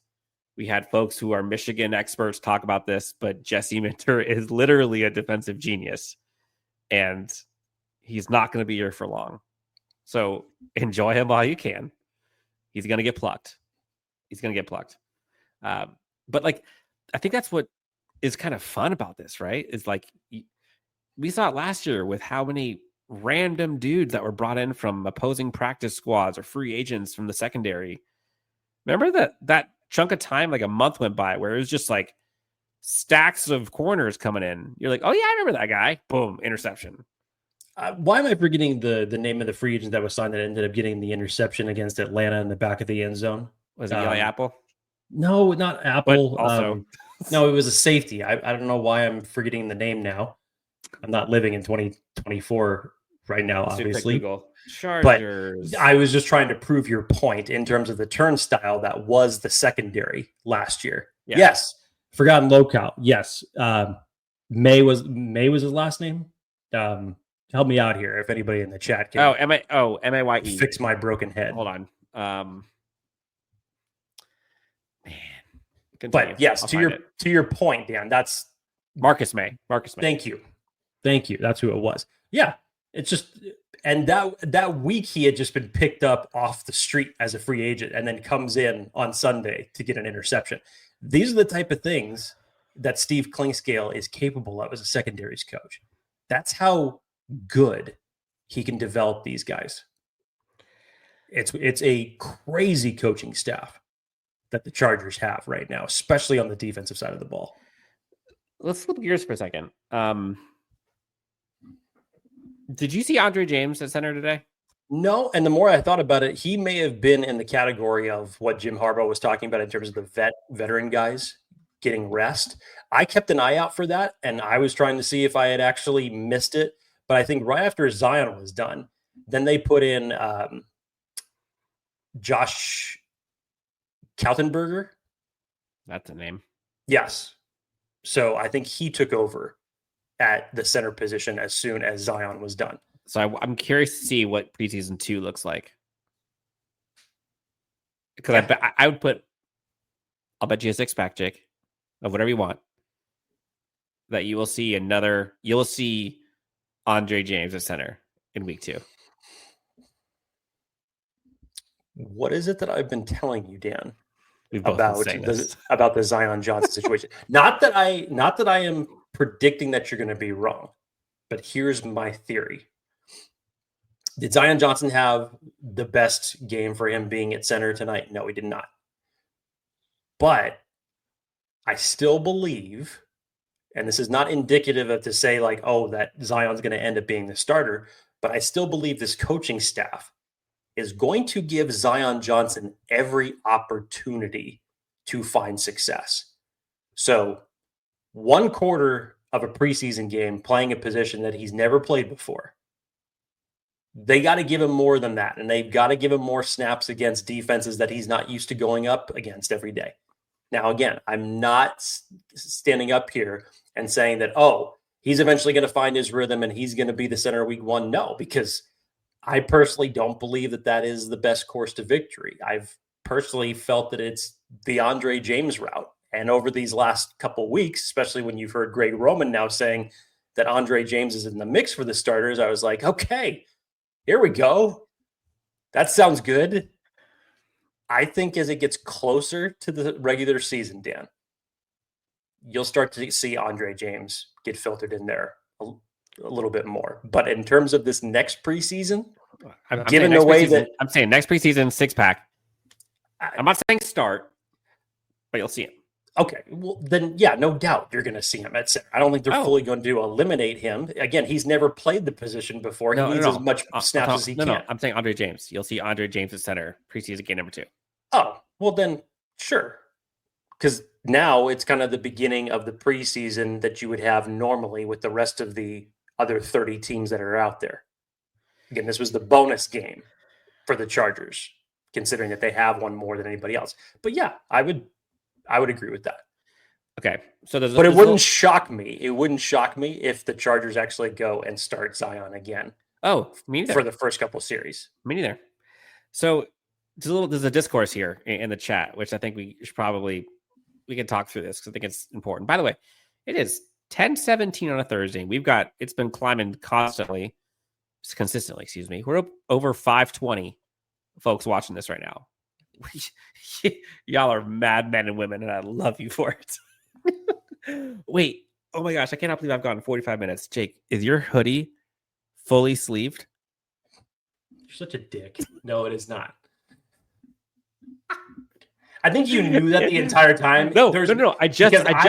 We had folks who are Michigan experts talk about this, but Jesse Minter is literally a defensive genius. And he's not going to be here for long. So enjoy him while you can. He's going to get plucked. But like, I think that's what is kind of fun about this, right? Is like, we saw it last year with how many random dudes that were brought in from opposing practice squads or free agents from the secondary. Remember that chunk of time, like a month went by where it was just like stacks of corners coming in. You're like, oh yeah, I remember that guy. Boom, interception. Why am I forgetting the name of the free agent that was signed that ended up getting the interception against Atlanta in the back of the end zone? Was it Eli Apple? No, not Apple. But also, no, it was a safety. I don't know why I'm forgetting the name now. I'm not living in 2024 right now, obviously. Chargers. But I was just trying to prove your point in terms of the turnstile that was the secondary last year. Yeah. Yes. Forgotten locale. Yes. May was his last name. Help me out here if anybody in the chat can. M-A-Y-E. Fix my broken head. Hold on. Continue. But yes, to your point, Dan, that's Marcus May. Thank you. That's who it was. Yeah. It's just, and that week he had just been picked up off the street as a free agent and then comes in on Sunday to get an interception. These are the type of things that Steve Klingscale is capable of as a secondaries coach. That's how good he can develop these guys. It's a crazy coaching staff that the Chargers have right now, especially on the defensive side of the ball. Let's flip gears for a second. Did you see Andre James at center today? No, and the more I thought about it, he may have been in the category of what Jim Harbaugh was talking about in terms of the veteran guys getting rest. I kept an eye out for that, and I was trying to see if I had actually missed it. But I think right after Zion was done, then they put in Josh Kaltenberger. That's a name. Yes. So I think he took over at the center position as soon as Zion was done. So I'm curious to see what preseason 2 looks like. Because I would put, I'll bet you a 6-pack, Jake, of whatever you want, that you'll see Andre James at center in week 2. What is it that I've been telling you, Dan, about the Zion Johnson situation? not that I am predicting that you're going to be wrong, but here's my theory. Did Zion Johnson have the best game for him being at center tonight? No, he did not. But I still believe, and this is not indicative of to say like, oh, that Zion's going to end up being the starter, but I still believe this coaching staff is going to give Zion Johnson every opportunity to find success. So 1 quarter of a preseason game playing a position that he's never played before, they got to give him more than that. And they've got to give him more snaps against defenses that he's not used to going up against every day. Now, again, I'm not standing up here and saying that, oh, he's eventually going to find his rhythm and he's going to be the center week 1. No, because I personally don't believe that that is the best course to victory. I've personally felt that it's the Andre James route. And over these last couple of weeks, especially when you've heard Greg Roman now saying that Andre James is in the mix for the starters, I was like, okay, here we go. That sounds good. I think as it gets closer to the regular season, Dan, you'll start to see Andre James get filtered in there a little bit more. But in terms of this next preseason, I'm saying next preseason 6-pack. I'm not saying start, but you'll see him. Okay, well then, yeah, no doubt you're going to see him at center. I don't think they're fully going to eliminate him. Again, he's never played the position before. He needs as much snaps as he can. No, I'm saying Andre James. You'll see Andre James at center preseason game number 2. Oh, well then, sure. Because now it's kind of the beginning of the preseason that you would have normally with the rest of the other 30 teams that are out there. Again, this was the bonus game for the Chargers, considering that they have one more than anybody else. But yeah, I would agree with that. Okay. So it wouldn't shock me. It wouldn't shock me if the Chargers actually go and start Zion again. Oh, me neither. For the first couple series. Me neither. So there's a discourse here in the chat, which I think we can talk through this because I think it's important. By the way, it is 10:17 on a Thursday. It's been climbing consistently. We're up over 520 folks watching this right now. Y'all are mad men and women, and I love you for it. Wait, oh my gosh, I cannot believe I've gone 45 minutes. Jake, is your hoodie fully sleeved? You're such a dick. No, it is not. I think you knew that the entire time. No. I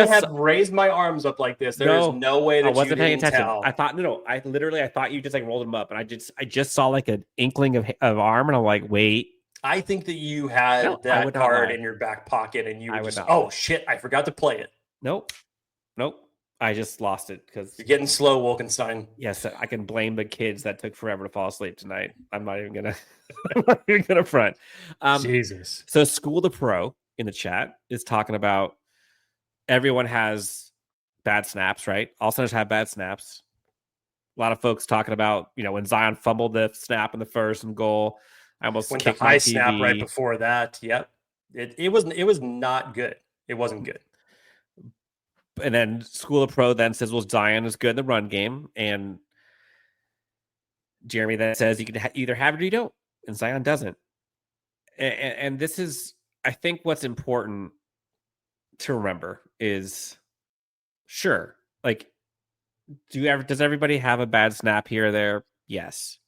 have raised my arms up like this. There is no way that I wasn't paying attention. Tell. I thought I thought you just like rolled them up, and I just saw like an inkling of arm, and I'm like, wait. I think that you had that card in your back pocket, and you were just, oh shit, I forgot to play it. Nope. I just lost it because you're getting slow, Wolkenstein. Yes, I can blame the kids that took forever to fall asleep tonight. I'm not even gonna front. Jesus. So School the Pro in the chat is talking about everyone has bad snaps, right? All centers have bad snaps. A lot of folks talking about, when Zion fumbled the snap in the first and goal. I almost went to high snap right before that. Yep. It was not good. It wasn't good. And then School of Pro then says, well, Zion is good in the run game. And Jeremy then says you can either have it or you don't. And Zion doesn't. And this is, I think what's important to remember is, sure, like, does everybody have a bad snap here or there? Yes.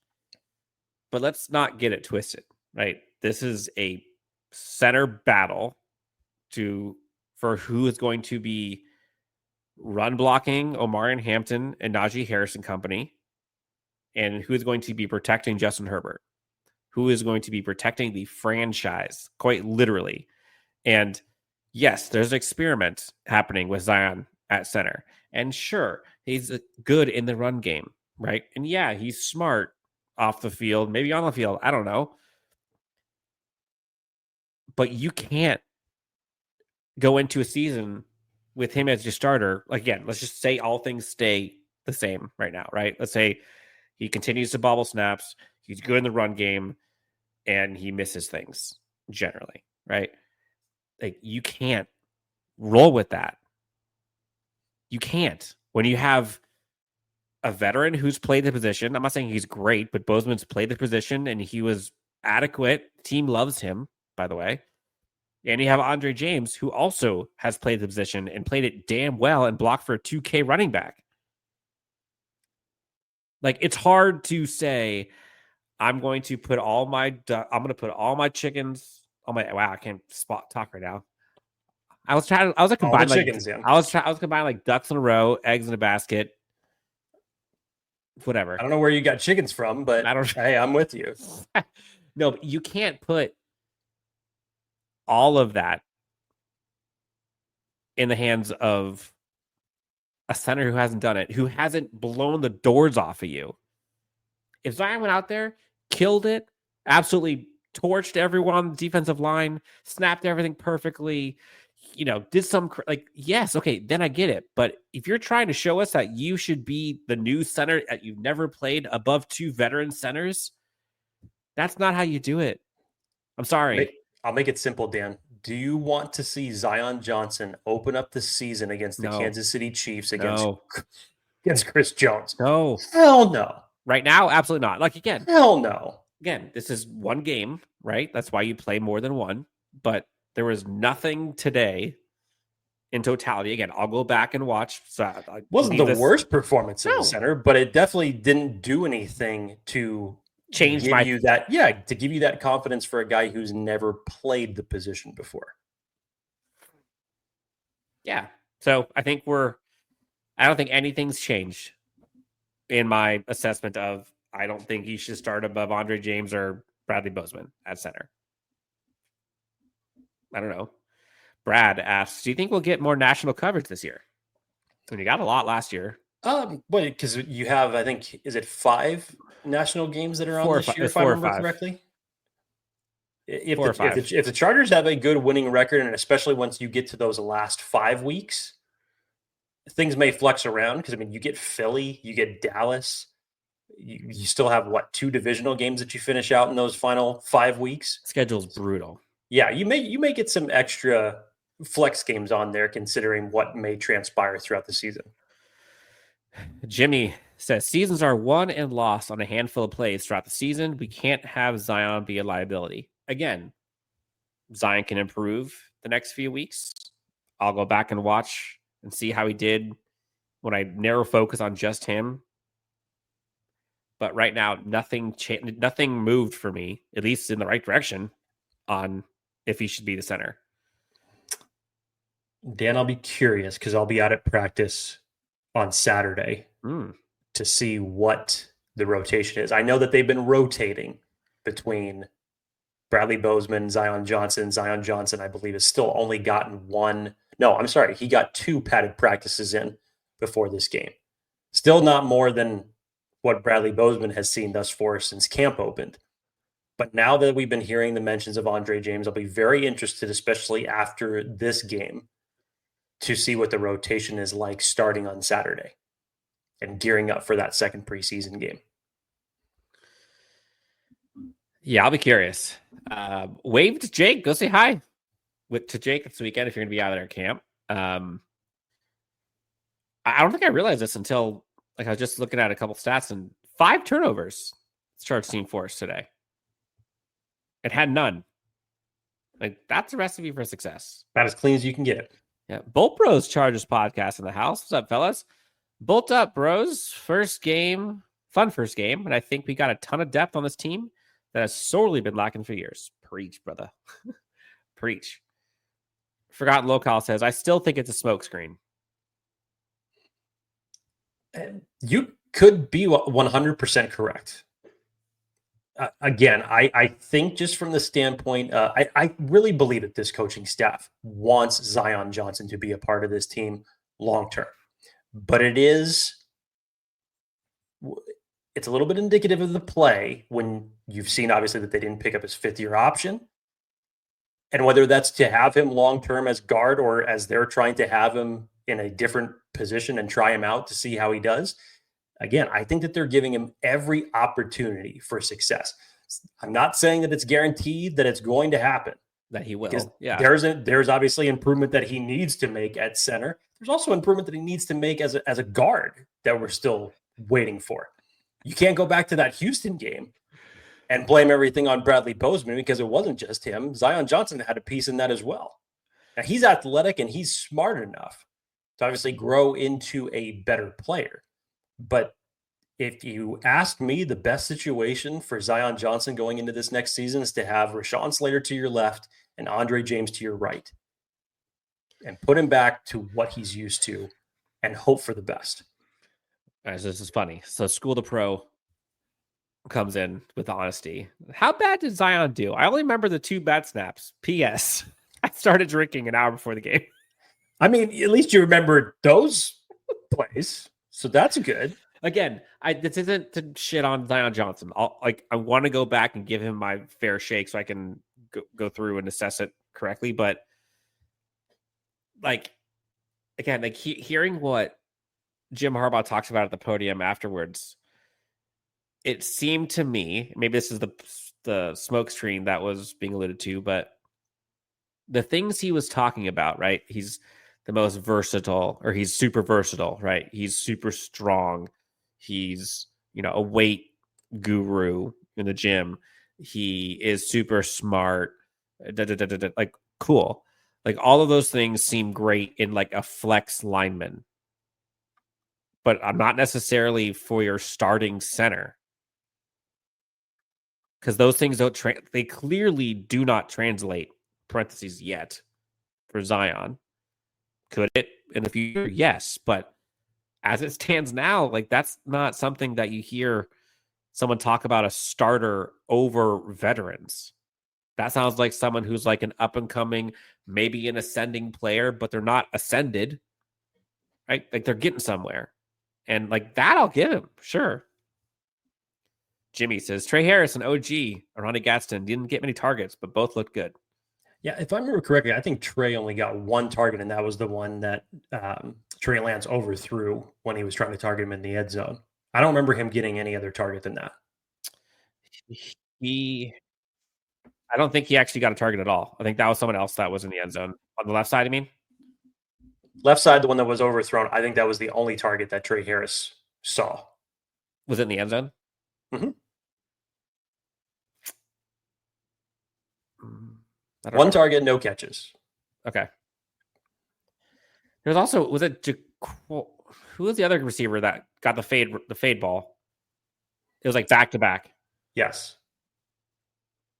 But let's not get it twisted, right? This is a center battle for who is going to be run blocking Omarion Hampton and Najee Harris and company And who is going to be protecting Justin Herbert? Who is going to be protecting the franchise, quite literally? And yes, there's an experiment happening with Zion at center. And sure, he's good in the run game, right? And yeah, he's smart off the field, maybe on the field. I don't know. But you can't go into a season with him as your starter. Like, again, let's just say all things stay the same right now, right? Let's say he continues to bobble snaps. He's good in the run game, and he misses things generally, right? Like, you can't roll with that. You can't. When you have a veteran who's played the position, I'm not saying he's great, but Bozeman's played the position and he was adequate. The team loves him, by the way. And you have Andre James, who also has played the position and played it damn well and blocked for a 2K running back. Like, it's hard to say, I'm going to put all my chickens on my, wow, I can't talk right now. I was like combining chickens, like, I was combining like ducks in a row, eggs in a basket, whatever. I don't know where you got chickens from, but hey, I'm with you. No, but you can't put all of that in the hands of a center who hasn't done it, who hasn't blown the doors off of you. If Zion went out there, killed it, absolutely torched everyone on the defensive line, snapped everything perfectly, did some like, yes, okay, then I get it. But if you're trying to show us that you should be the new center that you've never played above two veteran centers, that's not how you do it. I'm sorry. I'll make it simple, Dan. Do you want to see Zion Johnson open up the season against the Kansas City Chiefs against Chris Jones? No. Hell no. Right now, absolutely not. Like, again. Hell no. Again, this is one game, right? That's why you play more than one. But there was nothing today in totality. Again, I'll go back and watch. So wasn't the worst performance in the center, but it definitely didn't do anything to change to give you that confidence for a guy who's never played the position before. Yeah. So I don't think anything's changed in my assessment of, I don't think he should start above Andre James or Bradley Bozeman at center. I don't know. Brad asks, do you think we'll get more national coverage this year? I mean, you got a lot last year. Because you have, I think, is it 5 national games that are on this year, if I remember correctly? If the Chargers have a good winning record, and especially once you get to those last 5 weeks, things may flex around because, I mean, you get Philly, you get Dallas. You still have, 2 divisional games that you finish out in those final 5 weeks? Schedule's brutal. Yeah, you may get some extra flex games on there considering what may transpire throughout the season. Jimmy says, seasons are won and lost on a handful of plays throughout the season. We can't have Zion be a liability. Again, Zion can improve the next few weeks. I'll go back and watch and see how he did when I narrow focus on just him. But right now, nothing moved for me, at least in the right direction, on if he should be the center. Dan, I'll be curious because I'll be out at practice on Saturday to see what the rotation is. I know that they've been rotating between Bradley Bozeman, Zion Johnson. Zion Johnson, I believe, has still only gotten one. No, I'm sorry. He got 2 padded practices in before this game. Still not more than what Bradley Bozeman has seen thus far since camp opened. But now that we've been hearing the mentions of Andre James, I'll be very interested, especially after this game, to see what the rotation is like starting on Saturday and gearing up for that second preseason game. Yeah, I'll be curious. Wave to Jake. Go say hi to Jake this weekend if you're going to be out at our camp. I don't think I realized this until I was just looking at a couple stats, and 5 turnovers Chargers team forced today. It had none. That's a recipe for success. About as clean as you can get it. Yeah. Bolt Bros Chargers podcast in the house. What's up, fellas? Bolt up, bros. First game, fun first game. And I think we got a ton of depth on this team that has sorely been lacking for years. Preach, brother. Preach. Forgotten Local says, I still think it's a smokescreen. could be 100% correct. Again, I think just from the standpoint, I really believe that this coaching staff wants Zion Johnson to be a part of this team long term. But it's a little bit indicative of the play when you've seen, obviously, that they didn't pick up his fifth-year option. And whether that's to have him long-term as guard or as they're trying to have him in a different position and try him out to see how he does. Again, I think that they're giving him every opportunity for success. I'm not saying that it's guaranteed that it's going to happen. That he will. Yeah. There's obviously improvement that he needs to make at center. There's also improvement that he needs to make as a guard that we're still waiting for. You can't go back to that Houston game and blame everything on Bradley Bozeman because it wasn't just him. Zion Johnson had a piece in that as well. Now, he's athletic and he's smart enough to obviously grow into a better player. But if you ask me, the best situation for Zion Johnson going into this next season is to have Rashawn Slater to your left and Andre James to your right and put him back to what he's used to and hope for the best. All right, so this is funny. So School the Pro comes in with honesty. How bad did Zion do? I only remember the 2 bad snaps. P.S. I started drinking an hour before the game. I mean, at least you remember those plays. So that's good. Again, this isn't to shit on Zion Johnson. I want to go back and give him my fair shake so I can go through and assess it correctly. But hearing what Jim Harbaugh talks about at the podium afterwards, it seemed to me, maybe this is the smoke screen that was being alluded to, but the things he was talking about, right? He's the most versatile, or he's super versatile, right? He's super strong. He's, a weight guru in the gym. He is super smart. Like, cool. Like, all of those things seem great in like a flex lineman. But I'm not necessarily for your starting center. Because those things they clearly do not translate, parentheses, yet, for Zion. Could it in the future? Yes, but as it stands now, like, that's not something that you hear someone talk about a starter over veterans. That sounds like someone who's like an up and coming, maybe an ascending player, but they're not ascended, right? Like, they're getting somewhere. And like that, I'll give him. Sure. Jimmy says, Trey Harris and OG, Ronnie Gadsden didn't get many targets, but both looked good. Yeah, if I remember correctly, I think Trey only got 1 target, and that was the one that Trey Lance overthrew when he was trying to target him in the end zone. I don't remember him getting any other target than that. I don't think he actually got a target at all. I think that was someone else that was in the end zone. On the left side, I mean? Left side, the one that was overthrown, I think that was the only target that Trey Harris saw. Was it in the end zone? Mm-hmm. 1 target, no catches. Okay. There's also, who was the other receiver that got the fade ball? It was like back to back. Yes.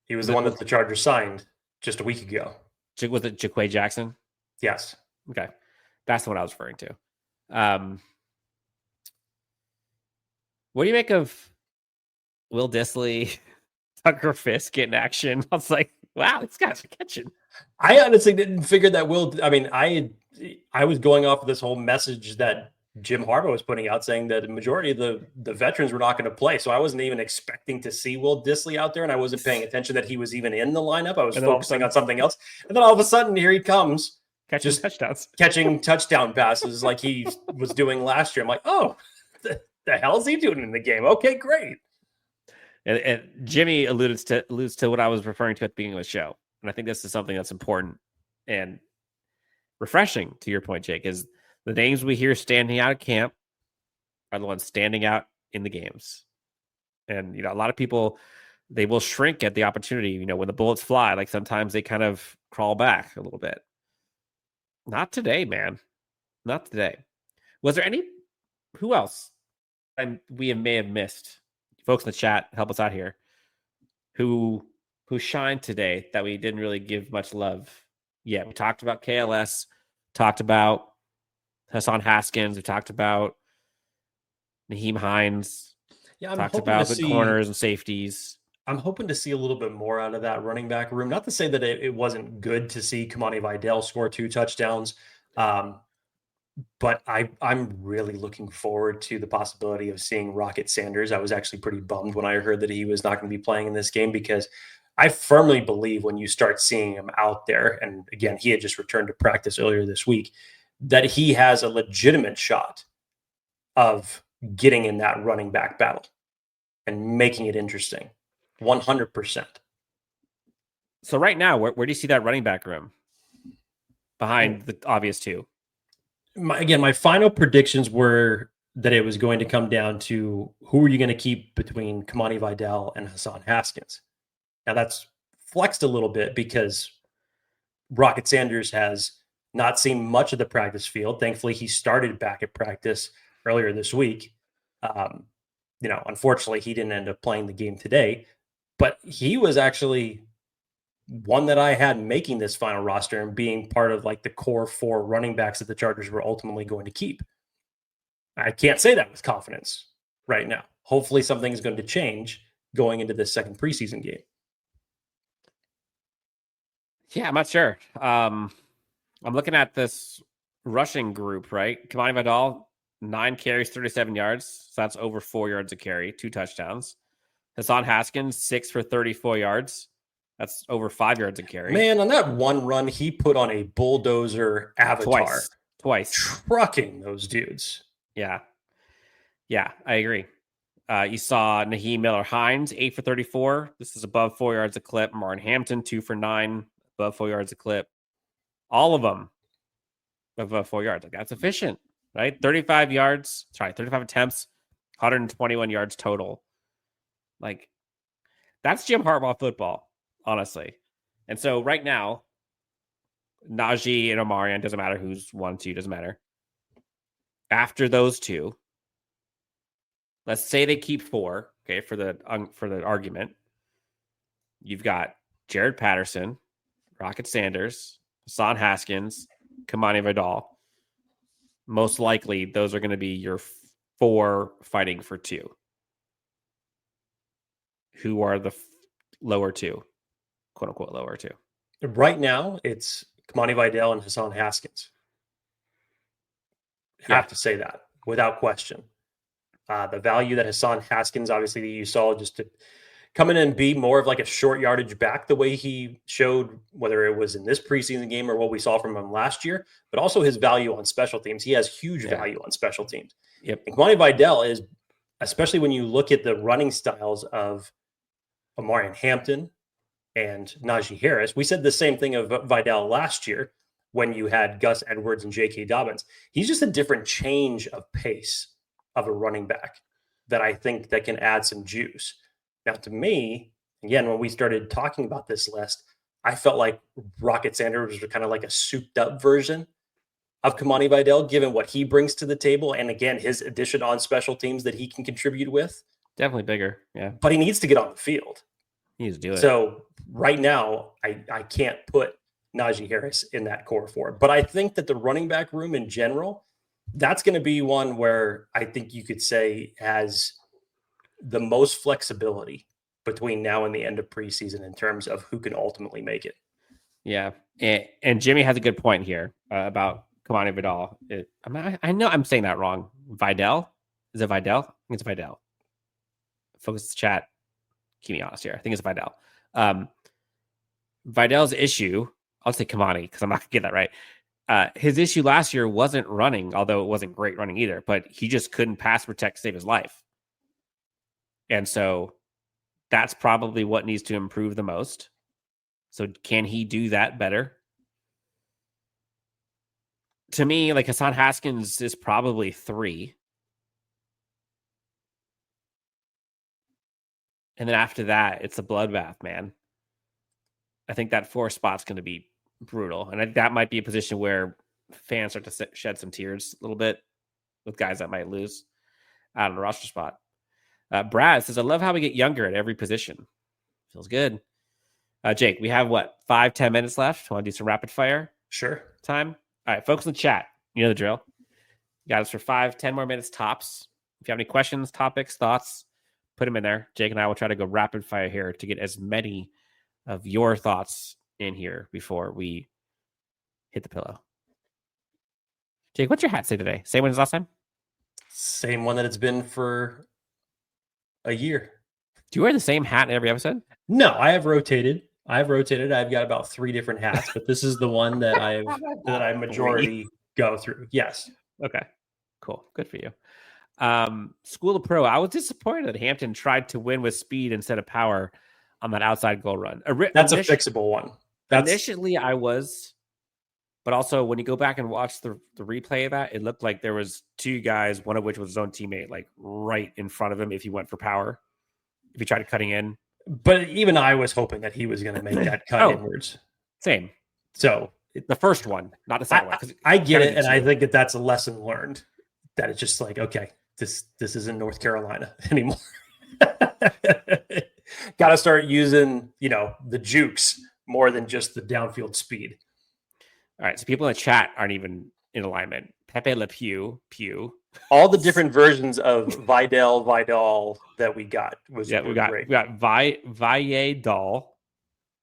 He was the one that the Chargers signed just a week ago. Was it Jaquay Jackson? Yes. Okay. That's the one I was referring to. What do you make of Will Dissly, Tucker Fisk getting action? I was like, wow, these guys are catching. I honestly didn't figure that I was going off of this whole message that Jim Harbaugh was putting out, saying that the majority of the veterans were not going to play. So I wasn't even expecting to see Will Dissly out there, and I wasn't paying attention that he was even in the lineup. I was focusing on something else. And then all of a sudden, here he comes. Catching touchdown passes like he was doing last year. I'm like, oh, the hell is he doing in the game? Okay, great. And Jimmy alludes to what I was referring to at the beginning of the show. And I think this is something that's important and refreshing, to your point, Jake, is the names we hear standing out of camp are the ones standing out in the games. And, a lot of people, they will shrink at the opportunity. When the bullets fly, like sometimes they kind of crawl back a little bit. Not today, man. Not today. Was there who else we may have missed? Folks in the chat, help us out here. Who shined today that we didn't really give much love yet? We talked about KLS, talked about Hassan Haskins, we talked about Naheem Hines Yeah, I'm talked hoping about to the see. corners and safeties. I'm hoping to see a little bit more out of that running back room. Not to say that it wasn't good to see Kamani Vidal score 2 touchdowns, but I'm really looking forward to the possibility of seeing Rocket Sanders. I was actually pretty bummed when I heard that he was not going to be playing in this game because I firmly believe when you start seeing him out there, and again, he had just returned to practice earlier this week, that he has a legitimate shot of getting in that running back battle and making it interesting. 100%. So right now, where do you see that running back room behind the obvious two? My final predictions were that it was going to come down to who are you going to keep between Kamani Vidal and Hassan Haskins. Now that's flexed a little bit because Rocket Sanders has not seen much of the practice field. Thankfully, he started back at practice earlier this week. Unfortunately, he didn't end up playing the game today, but he was actually one that I had making this final roster and being part of like the core 4 running backs that the Chargers were ultimately going to keep. I can't say that with confidence right now. Hopefully something's going to change going into this second preseason game. Yeah, I'm not sure. I'm looking at this rushing group, right? Kamani Vidal, 9 carries, 37 yards. So that's over 4 yards a carry, 2 touchdowns. Hassan Haskins, 6 for 34 yards. That's over 5 yards a carry. Man, on that one run, he put on a bulldozer avatar. Twice. Trucking those dudes. Yeah, I agree. You saw Naheem Miller-Hines, 8 for 34. This is above 4 yards a clip. Martin Hampton, 2 for 9, above 4 yards a clip. All of them above 4 yards. Like, that's efficient, right? 35 attempts, 121 yards total. Like, that's Jim Harbaugh football, honestly. And so right now, Najee and Omarion, doesn't matter who's 1, 2, doesn't matter. After those two, let's say they keep 4, okay, for the argument. You've got Jared Patterson, Rocket Sanders, Hassan Haskins, Kamani Vidal. Most likely, those are going to be your 4 fighting for 2. Who are the lower 2, quote unquote lower 2? Right now, it's Kamani Vidal and Hassan Haskins. Have to say that without question. The value that Hassan Haskins, obviously, that you saw just to come in and be more of like a short yardage back, the way he showed, whether it was in this preseason game or what we saw from him last year, but also his value on special teams. He has huge value on special teams. Yep. And Kamani Vidal is, especially when you look at the running styles of Omarion Hampton and Najee Harris. We said the same thing of Vidal last year when you had Gus Edwards and J.K. Dobbins. He's just a different change of pace of a running back that I think that can add some juice. Now, to me, again, when we started talking about this list, I felt like Rocket Sanders was kind of like a souped-up version of Kamani Vidal, given what he brings to the table, and again, his addition on special teams that he can contribute with. Definitely bigger, yeah. But he needs to get on the field. He needs to do it. So right now, I can't put Najee Harris in that core 4. But I think that the running back room in general, that's going to be one where I think you could say has the most flexibility between now and the end of preseason in terms of who can ultimately make it. Yeah. And Jimmy has a good point here about Kamani Vidal. I know I'm saying that wrong. Vidal? Is it Vidal? I think it's Vidal. Focus the chat. Keep me honest here. I think it's Vidal. Vidal's issue, I'll say Kamani because I'm not going to get that right. His issue last year wasn't running, although it wasn't great running either, but he just couldn't pass protect, save his life. And so that's probably what needs to improve the most. So can he do that better? To me, like Hassan Haskins is probably 3. And then after that, it's a bloodbath, man. I think that 4 spot's going to be brutal. And that might be a position where fans start to shed some tears a little bit with guys that might lose out of the roster spot. Brad says, I love how we get younger at every position. Feels good. Jake, we have 5-10 minutes left. Want to do some rapid fire? Sure. Time. All right, folks in the chat. You know the drill. You got us for 5-10 more minutes tops. If you have any questions, topics, thoughts, put them in there. Jake and I will try to go rapid fire here to get as many of your thoughts in here before we hit the pillow. Jake, what's your hat say today? Same one as last time? Same one that it's been for a year. Do you wear the same hat in every episode? No, I have rotated. I've got about 3 different hats, but this is the one that I majority go through. Yes. Okay. Cool. Good for you. School of Pro. I was disappointed that Hampton tried to win with speed instead of power on that outside goal run. That's a fixable one. Initially, I was, but also when you go back and watch the replay of that, it looked like there was 2 guys, one of which was his own teammate, like right in front of him if he went for power, if he tried cutting in. But even I was hoping that he was going to make that cut inwards. Same. So the first one, not the second one. I get it, and I think that that's a lesson learned. That it's just like, okay, this isn't North Carolina anymore. Got to start using, the jukes more than just the downfield speed. All right, so people in the chat aren't even in alignment. Pepe Le Pew. All the different versions of Vidal that we got was great. We got Valledal.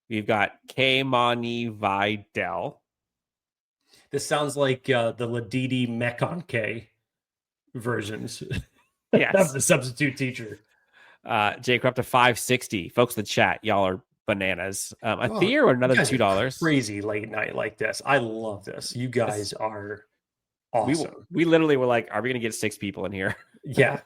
We've got K-Mani Vidal. This sounds like the Ladidi Mekonke versions. Yes. That's the substitute teacher. Jake, we're up to 560. Folks in the chat, y'all are bananas. A tier or another $2. Crazy late night like this. I love this. You guys are awesome. We literally were like, are we going to get 6 people in here? Yeah.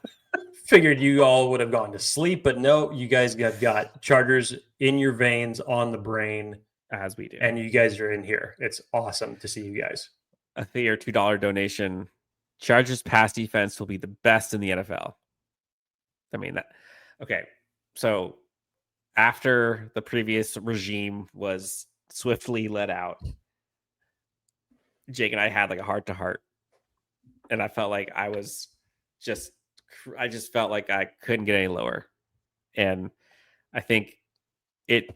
Figured you all would have gone to sleep, but no, you guys got Chargers in your veins, on the brain. As we do. And you guys are in here. It's awesome to see you guys. A tier $2 donation. Chargers pass defense will be the best in the NFL. I mean that. Okay. So after the previous regime was swiftly let out, Jake and I had like a heart to heart. And I felt like I just felt like I couldn't get any lower. And I think it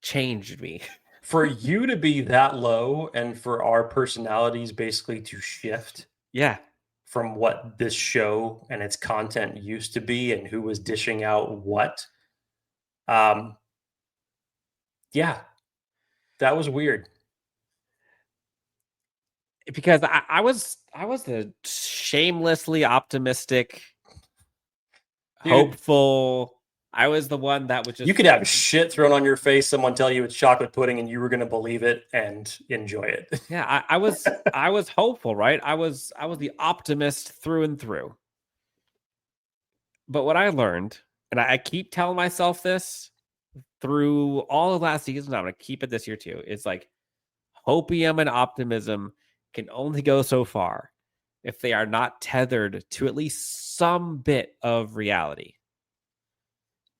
changed me. For you to be that low and for our personalities basically to shift. Yeah. From what this show and its content used to be and who was dishing out what. Yeah, that was weird. Because I was the shamelessly optimistic, hopeful. I was the one that was just. You could have shit thrown on your face, someone tell you it's chocolate pudding, and you were going to believe it and enjoy it. Yeah, I was hopeful, right? I was the optimist through and through. But what I learned, and I keep telling myself this through all of last season, I'm going to keep it this year too. It's like hopium and optimism can only go so far if they are not tethered to at least some bit of reality.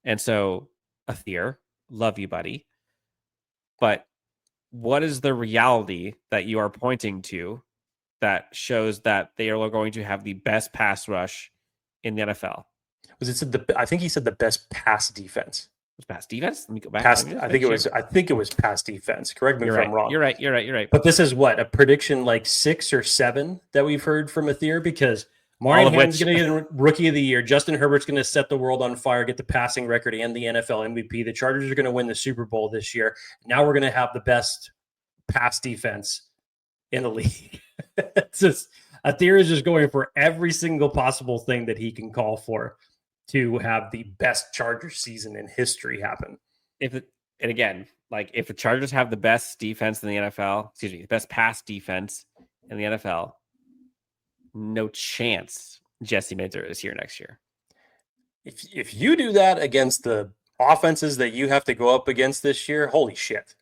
And so, Athir, love you, buddy. But what is the reality that you are pointing to that shows that they are going to have the best pass rush in the NFL? I think he said the best pass defense. Was pass defense? Let me go back. I think it was pass defense. Correct me if I'm wrong. You're right. But this is what, a prediction like 6 or 7 that we've heard from Athir, because Marion Hammond's going to get Rookie of the Year. Justin Herbert's going to set the world on fire, get the passing record and the NFL MVP. The Chargers are going to win the Super Bowl this year. Now we're going to have the best pass defense in the league. It's just, Athir is just going for every single possible thing that he can call for to have the best Chargers season in history happen. If the Chargers have the best defense in the NFL, the best pass defense in the NFL, no chance Jesse Minter is here next year. If you do that against the offenses that you have to go up against this year, holy shit.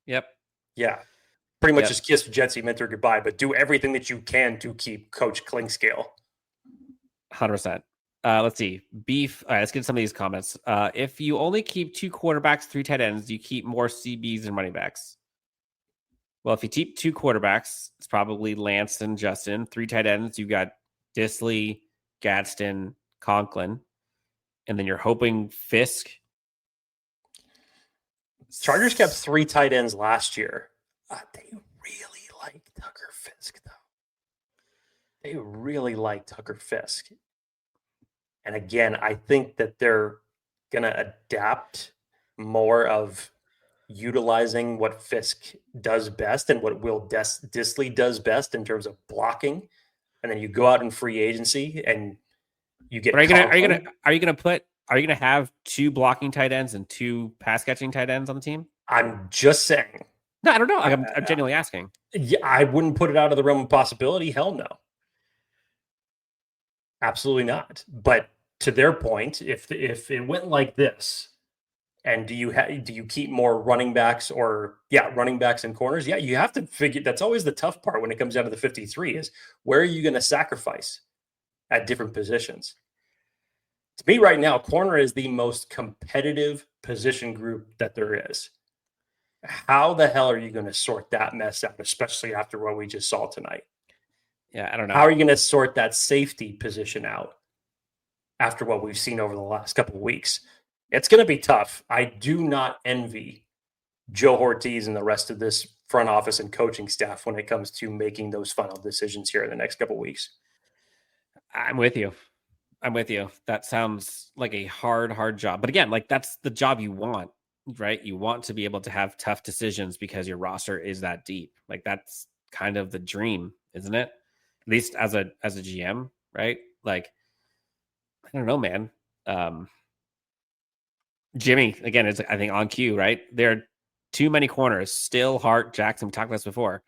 Yep. Yeah. Pretty much just kiss Jesse Minter goodbye, but do everything that you can to keep Coach Klingscale. 100%. Let's see. Beef. All right, let's get some of these comments. If you only keep 2 quarterbacks, 3 tight ends, you keep more CBs and running backs. Well, if you keep 2 quarterbacks, it's probably Lance and Justin. 3 tight ends, you got Disley, Gadsden, Conklin, and then you're hoping Fisk. Chargers kept 3 tight ends last year. They really like Tucker Fisk, though. They really like Tucker Fisk. And again, I think that they're going to adapt more of utilizing what Fisk does best and what Will Dissly does best in terms of blocking. And then you go out in free agency and you get. But are you gonna have 2 blocking tight ends and 2 pass catching tight ends on the team? I'm just saying. No, I don't know. I'm genuinely asking. Yeah, I wouldn't put it out of the realm of possibility. Hell no. Absolutely not. But to their point, if it went like this, and do you keep more running backs and corners? Yeah, you have to figure. That's always the tough part when it comes down to the 53 is where are you going to sacrifice at different positions? To me right now, corner is the most competitive position group that there is. How the hell are you going to sort that mess out, especially after what we just saw tonight? Yeah, I don't know. How are you going to sort that safety position out after what we've seen over the last couple of weeks? It's going to be tough. I do not envy Joe Ortiz and the rest of this front office and coaching staff when it comes to making those final decisions here in the next couple of weeks. I'm with you. That sounds like a hard job. But again, like that's the job you want, right? You want to be able to have tough decisions because your roster is that deep. Like that's kind of the dream, isn't it? At least as a GM, right? Like, I don't know, man. Jimmy, again, is I think on cue, right? There are too many corners. Still, Hart, Jackson, we talked about this before.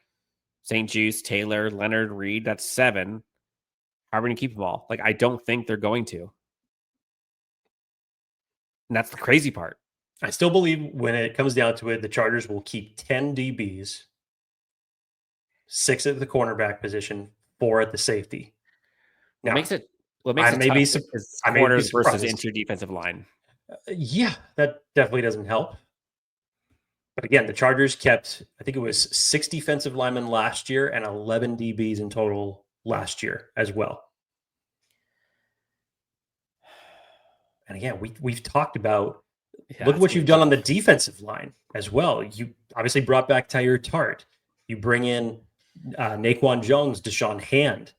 St. Juste, Taylor, Leonard, Reed, that's 7. How are we going to keep them all? Like, I don't think they're going to. And that's the crazy part. I still believe when it comes down to it, the Chargers will keep 10 DBs, 6 at the cornerback position, 4 at the safety. Now, what makes it tough is corners versus interior defensive line. Yeah, that definitely doesn't help. But again, the Chargers kept, I think it was 6 defensive linemen last year and 11 DBs in total last year as well. And again, we've talked about, look what you've done on the defensive line as well. You obviously brought back Tyler Tart. You bring in Naquan Jones, Deshaun Hand.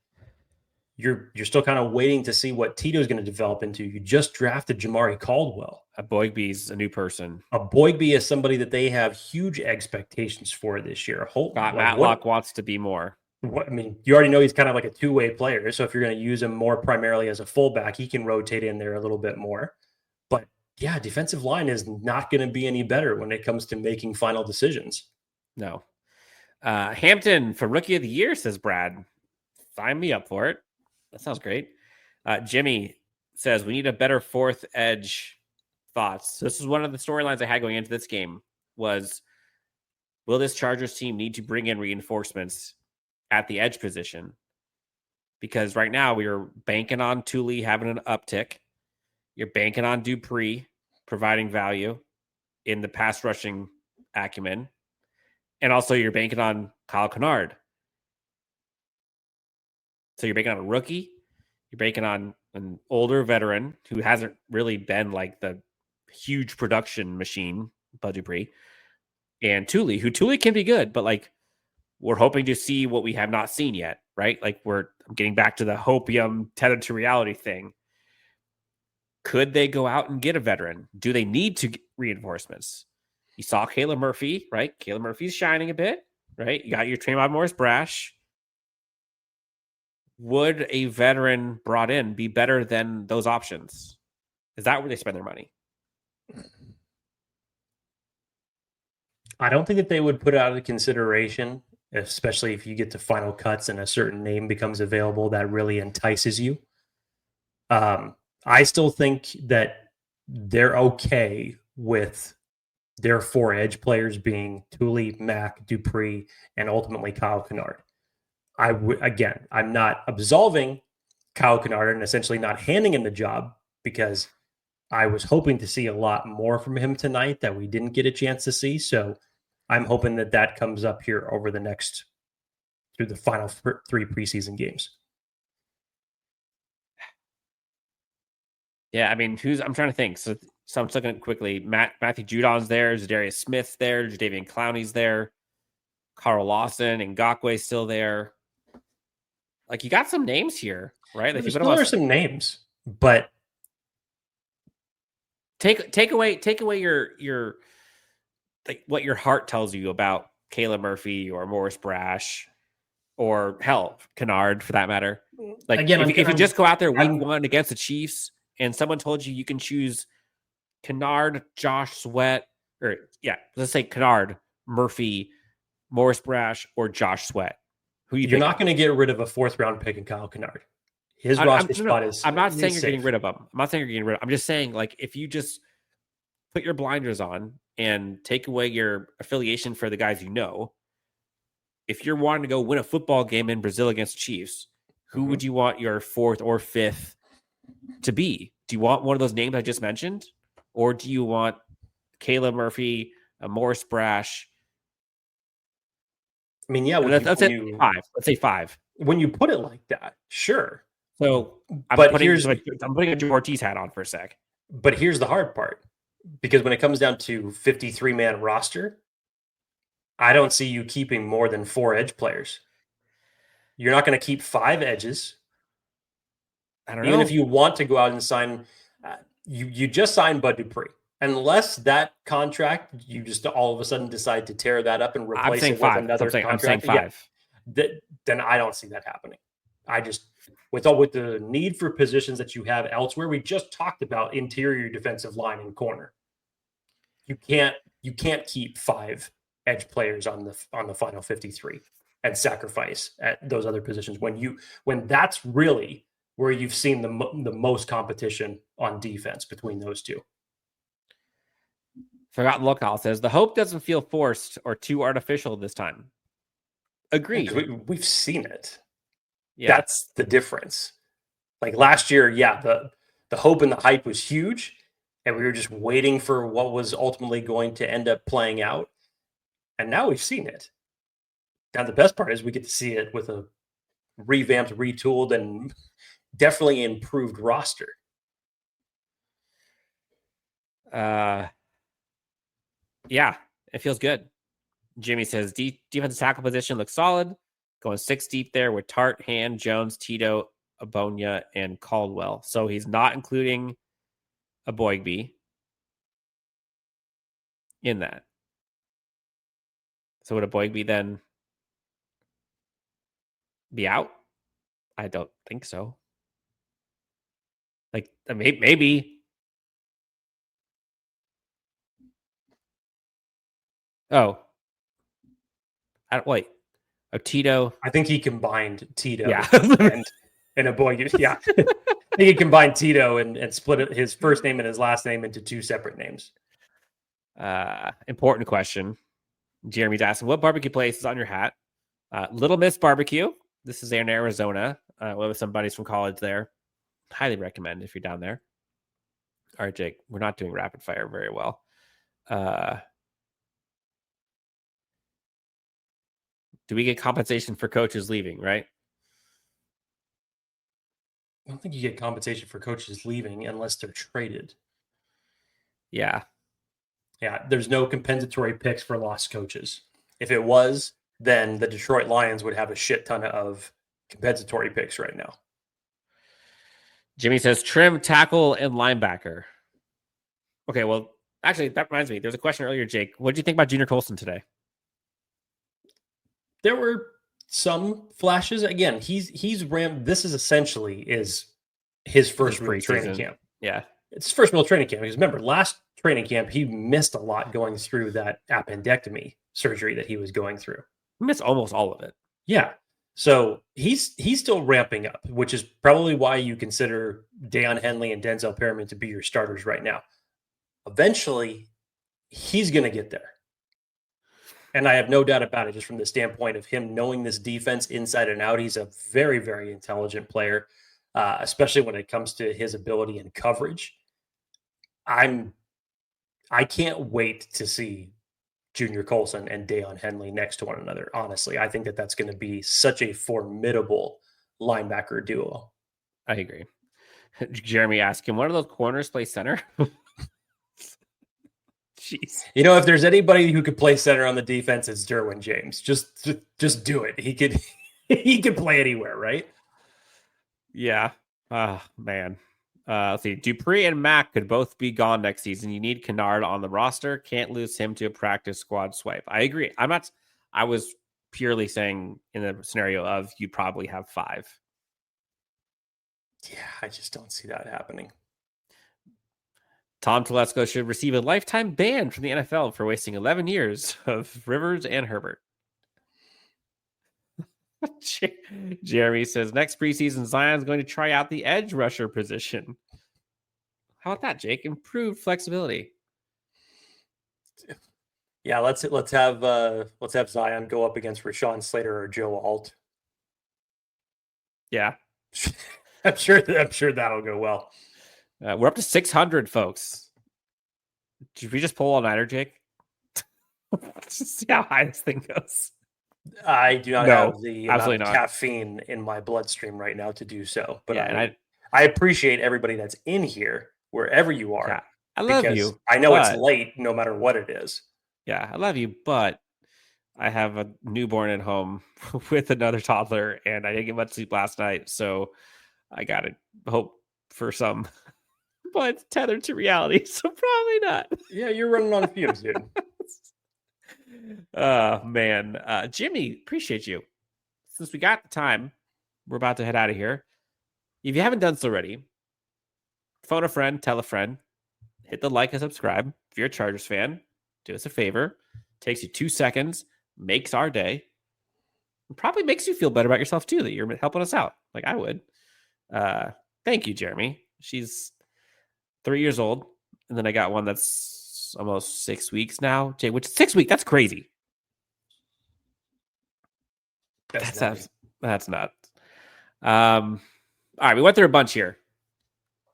You're still kind of waiting to see what Tito's going to develop into. You just drafted Jamari Caldwell. Boygby's a new person. Boygby is somebody that they have huge expectations for this year. Matlock wants to be more. You already know he's kind of like a two-way player. So if you're going to use him more primarily as a fullback, he can rotate in there a little bit more. But yeah, defensive line is not going to be any better when it comes to making final decisions. No. Hampton for Rookie of the Year, says Brad. Sign me up for it. That sounds great. Jimmy says, we need a better 4th edge. Thoughts. This is one of the storylines I had going into this game was, will this Chargers team need to bring in reinforcements at the edge position? Because right now we are banking on Thule having an uptick. You're banking on Dupree providing value in the pass rushing acumen. And also you're banking on Kyle Kennard. So you're banking on a rookie. You're banking on an older veteran who hasn't really been like the huge production machine, Bud Dupree. And Thule can be good, but like we're hoping to see what we have not seen yet, right? Like I'm getting back to the hopium tethered to reality thing. Could they go out and get a veteran? Do they need to get reinforcements? You saw Caleb Murphy, right? Caleb Murphy's shining a bit, right? You got your Tremont Morris-Brash. Would a veteran brought in be better than those options? Is that where they spend their money? I don't think that they would put out of consideration, especially if you get to final cuts and a certain name becomes available that really entices you. I still think that they're okay with their 4 edge players being Thule, Mack, Dupree, and ultimately Kyle Kennard. I'm not absolving Kyle Kennard and essentially not handing him the job because I was hoping to see a lot more from him tonight that we didn't get a chance to see. So I'm hoping that comes up here over through the final 3 preseason games. Yeah, I mean, I'm trying to think. So I'm looking at quickly. Matthew Judon's there. Zadarius Smith there. Jadeveon Clowney's there. Carl Lawson and Ngakwe's still there. Like, you got some names here, right? Like, there are some names, but take away your like what your heart tells you about Caleb Murphy or Morris Brash or hell, Kennard for that matter. Like Again, if you just go out there week one against the Chiefs and someone told you can choose Kennard, Josh Sweat, or let's say Kennard, Murphy, Morris Brash, or Josh Sweat. Who you're not going to get rid of a 4th round pick in Kyle Kennard. His roster spot is. I'm not saying you're safe. getting rid of him. I'm not saying you're getting rid of him. I'm just saying, like, if you just put your blinders on and take away your affiliation for the guys you know, if you're wanting to go win a football game in Brazil against the Chiefs, who would you want your 4th or 5th to be? Do you want one of those names I just mentioned? Or do you want Caleb Murphy, Morris Brash? I mean, yeah. Let's say 5. Let's say 5. When you put it like that, sure. So I'm putting a Drew Ortiz hat on for a sec. But here's the hard part. Because when it comes down to 53-man roster, I don't see you keeping more than 4 edge players. You're not going to keep 5 edges. I don't know. Even if you want to go out and sign, you just signed Bud Dupree. Unless that contract, you just all of a sudden decide to tear that up and replace it with another contract. I'm saying 5. Then I don't see that happening. I just, with the need for positions that you have elsewhere, we just talked about interior defensive line and corner. You can't keep 5 edge players on the final 53 and sacrifice at those other positions when that's really where you've seen the most competition on defense between those two. Forgotten Locale says the hope doesn't feel forced or too artificial this time. Agreed. We've seen it. Yeah. That's the difference. Like last year, the hope and the hype was huge, and we were just waiting for what was ultimately going to end up playing out. And now we've seen it. Now the best part is we get to see it with a revamped, retooled, and definitely improved roster. Yeah, it feels good. Jimmy says defensive tackle position looks solid. Going 6 deep there with Tart, Hand, Jones, Tito, Abonia, and Caldwell. So he's not including a Boygby in that. So would a Boygby then be out? I don't think so. Like, maybe. Oh. Wait. Oh, Tito. I think he combined Tito and a boy. Yeah. I think he combined Tito and split his first name and his last name into 2 separate names. Important question. Jeremy's asking, what barbecue place is on your hat? Little Miss Barbecue. This is in Arizona. With some buddies from college there. Highly recommend if you're down there. All right, Jake. We're not doing rapid fire very well. Do we get compensation for coaches leaving, right? I don't think you get compensation for coaches leaving unless they're traded. Yeah. Yeah, there's no compensatory picks for lost coaches. If it was, then the Detroit Lions would have a shit ton of compensatory picks right now. Jimmy says trim, tackle, and linebacker. Okay, well, actually, that reminds me. There's a question earlier, Jake. What did you think about Junior Colson today? There were some flashes. Again, he's ramped. This is essentially his first real training camp. Yeah, it's his first real training camp. Because remember, last training camp he missed a lot going through that appendectomy surgery that he was going through. He missed almost all of it. Yeah, so he's still ramping up, which is probably why you consider Deion Henley and Denzel Perryman to be your starters right now. Eventually, he's going to get there. And I have no doubt about it, just from the standpoint of him knowing this defense inside and out. He's a very, very intelligent player, especially when it comes to his ability in coverage. I can't wait to see Junior Colson and Deion Henley next to one another. Honestly, I think that's going to be such a formidable linebacker duo. I agree. Jeremy asking, one of those corners play center? Jeez. You know, if there's anybody who could play center on the defense, it's Derwin James. Just do it. He could play anywhere, right? Yeah. Oh, man. Let's see. Dupree and Mack could both be gone next season. You need Kennard on the roster. Can't lose him to a practice squad swipe. I agree. I was purely saying in the scenario of you'd probably have 5. Yeah, I just don't see that happening. Tom Telesco should receive a lifetime ban from the NFL for wasting 11 years of Rivers and Herbert. Jeremy says next preseason Zion's going to try out the edge rusher position. How about that, Jake? Improved flexibility. Yeah, let's have Zion go up against Rashawn Slater or Joe Alt. Yeah, I'm sure that'll go well. We're up to 600, folks. Should we just pull all nighter, Jake? Just see how high this thing goes. I do not have the amount of not. caffeine in my bloodstream right now to do so. But yeah, I appreciate everybody that's in here, wherever you are. Yeah, I love you. I know it's late, no matter what it is. Yeah, I love you, but I have a newborn at home with another toddler, and I didn't get much sleep last night, so I gotta hope for some. But it's tethered to reality, so probably not. Yeah, you're running on fumes, dude. Man. Jimmy, appreciate you. Since we got the time, we're about to head out of here. If you haven't done so already, phone a friend, tell a friend, hit the like and subscribe. If you're a Chargers fan, do us a favor. Takes you 2 seconds, makes our day. And probably makes you feel better about yourself too, that you're helping us out. Like I would. Thank you, Jeremy. She's 3 years old. And then I got one that's almost 6 weeks now. Jay, which 6 weeks, that's crazy. That's nuts. All right, we went through a bunch here.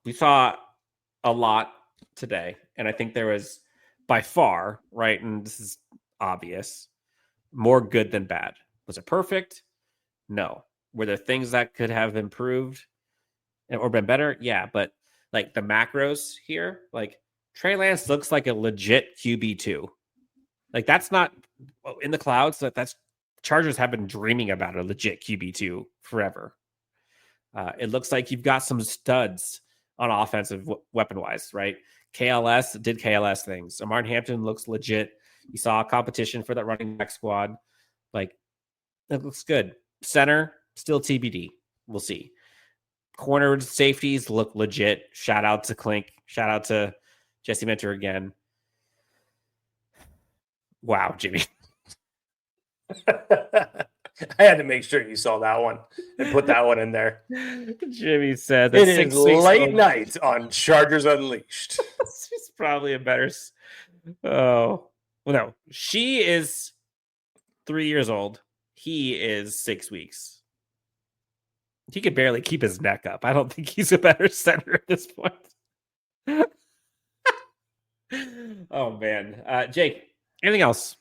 We saw a lot today, and I think there was by far, right, and this is obvious, more good than bad. Was it perfect? No. Were there things that could have improved or been better? Yeah, but like the macros here, like Trey Lance looks like a legit QB2. Like that's not in the clouds. That's Chargers have been dreaming about a legit QB2 forever. It looks like you've got some studs on offensive weapon-wise, right? KLS did KLS things. Amar Hampton looks legit. You saw competition for that running back squad. Like, it looks good. Center, still TBD. We'll see. Corner safeties look legit. Shout out to Clink. Shout out to Jesse Minter again. Wow, Jimmy. I had to make sure you saw that one and put that one in there. Jimmy said that it is late night on Chargers Unleashed. She's probably a better. Oh, well, no. She is 3 years old. He is 6 weeks. He could barely keep his neck up. I don't think he's a better center at this point. Oh, man. Jake, anything else?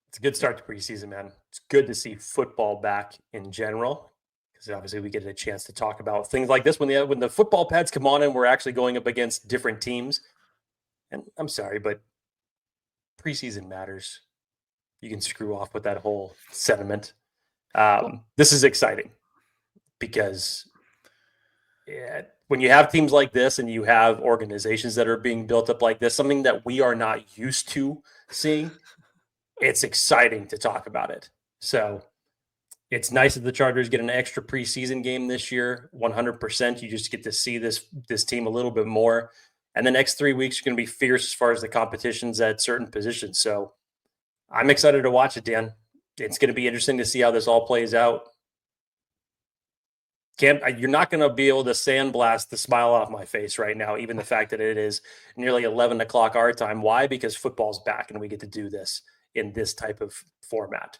It's a good start to preseason, man. It's good to see football back in general because obviously we get a chance to talk about things like this when the football pads come on and we're actually going up against different teams. And I'm sorry, but preseason matters. You can screw off with that whole sentiment. This is exciting because when you have teams like this and you have organizations that are being built up like this, something that we are not used to seeing, it's exciting to talk about it. So it's nice that the Chargers get an extra preseason game this year. 100%. You just get to see this team a little bit more. And the next 3 weeks are going to be fierce as far as the competitions at certain positions. So I'm excited to watch it, Dan. It's going to be interesting to see how this all plays out. You're not going to be able to sandblast the smile off my face right now, even the fact that it is nearly 11 o'clock our time. Why? Because football's back and we get to do this in this type of format.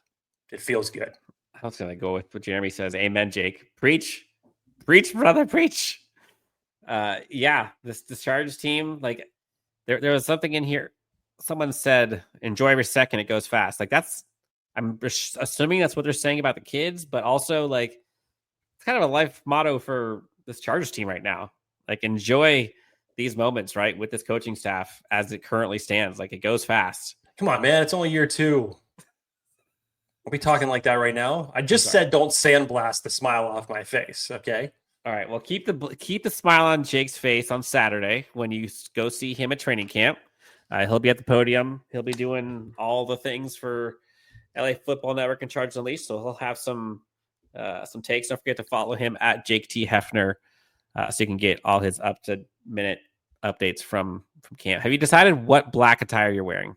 It feels good. I was going to go with what Jeremy says. Amen, Jake. Preach, brother, preach. Yeah, this Chargers team, like there was something in here. Someone said, enjoy every second, it goes fast. Like I'm assuming that's what they're saying about the kids, but also like it's kind of a life motto for this Chargers team right now. Like enjoy these moments, right, with this coaching staff as it currently stands. Like it goes fast. Come on, man. It's only year 2. Are we talking like that right now? I just said don't sandblast the smile off my face, okay? All right. Well, keep the smile on Jake's face on Saturday when you go see him at training camp. He'll be at the podium. He'll be doing all the things for LA Football Network and Chargers Unleashed. So he'll have some takes. Don't forget to follow him at Jake T. Hefner so you can get all his up-to-minute updates from camp. Have you decided what black attire you're wearing?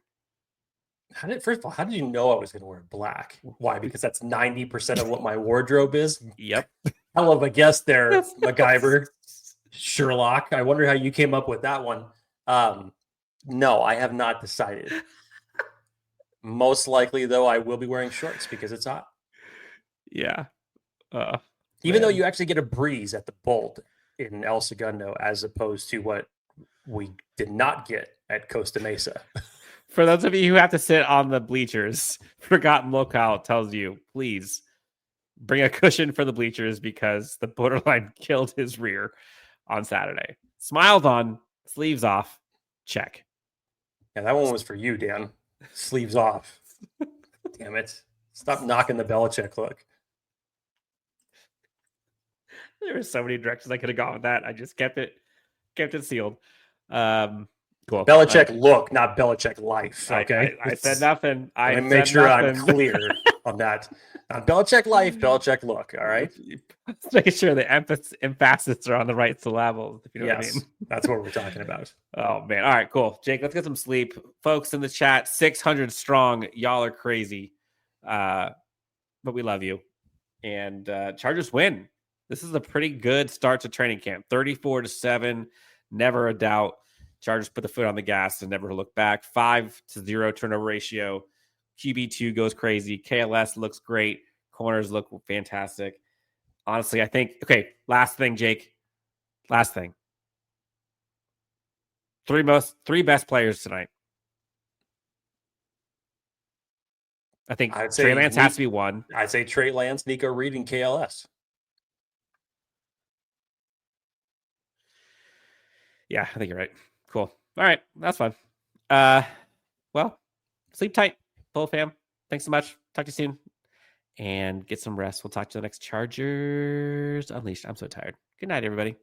First of all, how did you know I was going to wear black? Why? Because that's 90% of what my wardrobe is. Yep. Hell of a guess there, MacGyver. Sherlock. I wonder how you came up with that one. No, I have not decided. Most likely, though, I will be wearing shorts because it's hot. Yeah. Even though you actually get a breeze at the Bolt in El Segundo, as opposed to what we did not get at Costa Mesa. For those of you who have to sit on the bleachers, Forgotten Locale tells you, please bring a cushion for the bleachers because the borderline killed his rear on Saturday. Smiles on, sleeves off, check. Yeah, that one was for you, Dan. Sleeves off. Damn it. Stop knocking the Belichick look. There were so many directions I could have gone with that. I just kept it sealed. Cool. Belichick look, not Belichick life. Okay. I said nothing. I make sure I'm clear on that. Not Belichick life, Belichick look. All right. Just making sure the emphasis are on the right syllables. If you know what I mean. That's what we're talking about. Oh man. All right, cool. Jake, let's get some sleep. Folks in the chat, 600 strong. Y'all are crazy. But we love you. And Chargers win. This is a pretty good start to training camp. 34-7. Never a doubt. Chargers put the foot on the gas and never look back. 5-0 turnover ratio. QB2 goes crazy. KLS looks great. Corners look fantastic. Honestly, I think, okay, last thing, Jake. Last thing. Three best players tonight. I think Trey Lance has to be one. I'd say Trey Lance, Nikko Reed, and KLS. Yeah, I think you're right. Cool. All right. That's fun. Well, sleep tight, Bull fam. Thanks so much. Talk to you soon. And get some rest. We'll talk to the next Chargers Unleashed. I'm so tired. Good night, everybody.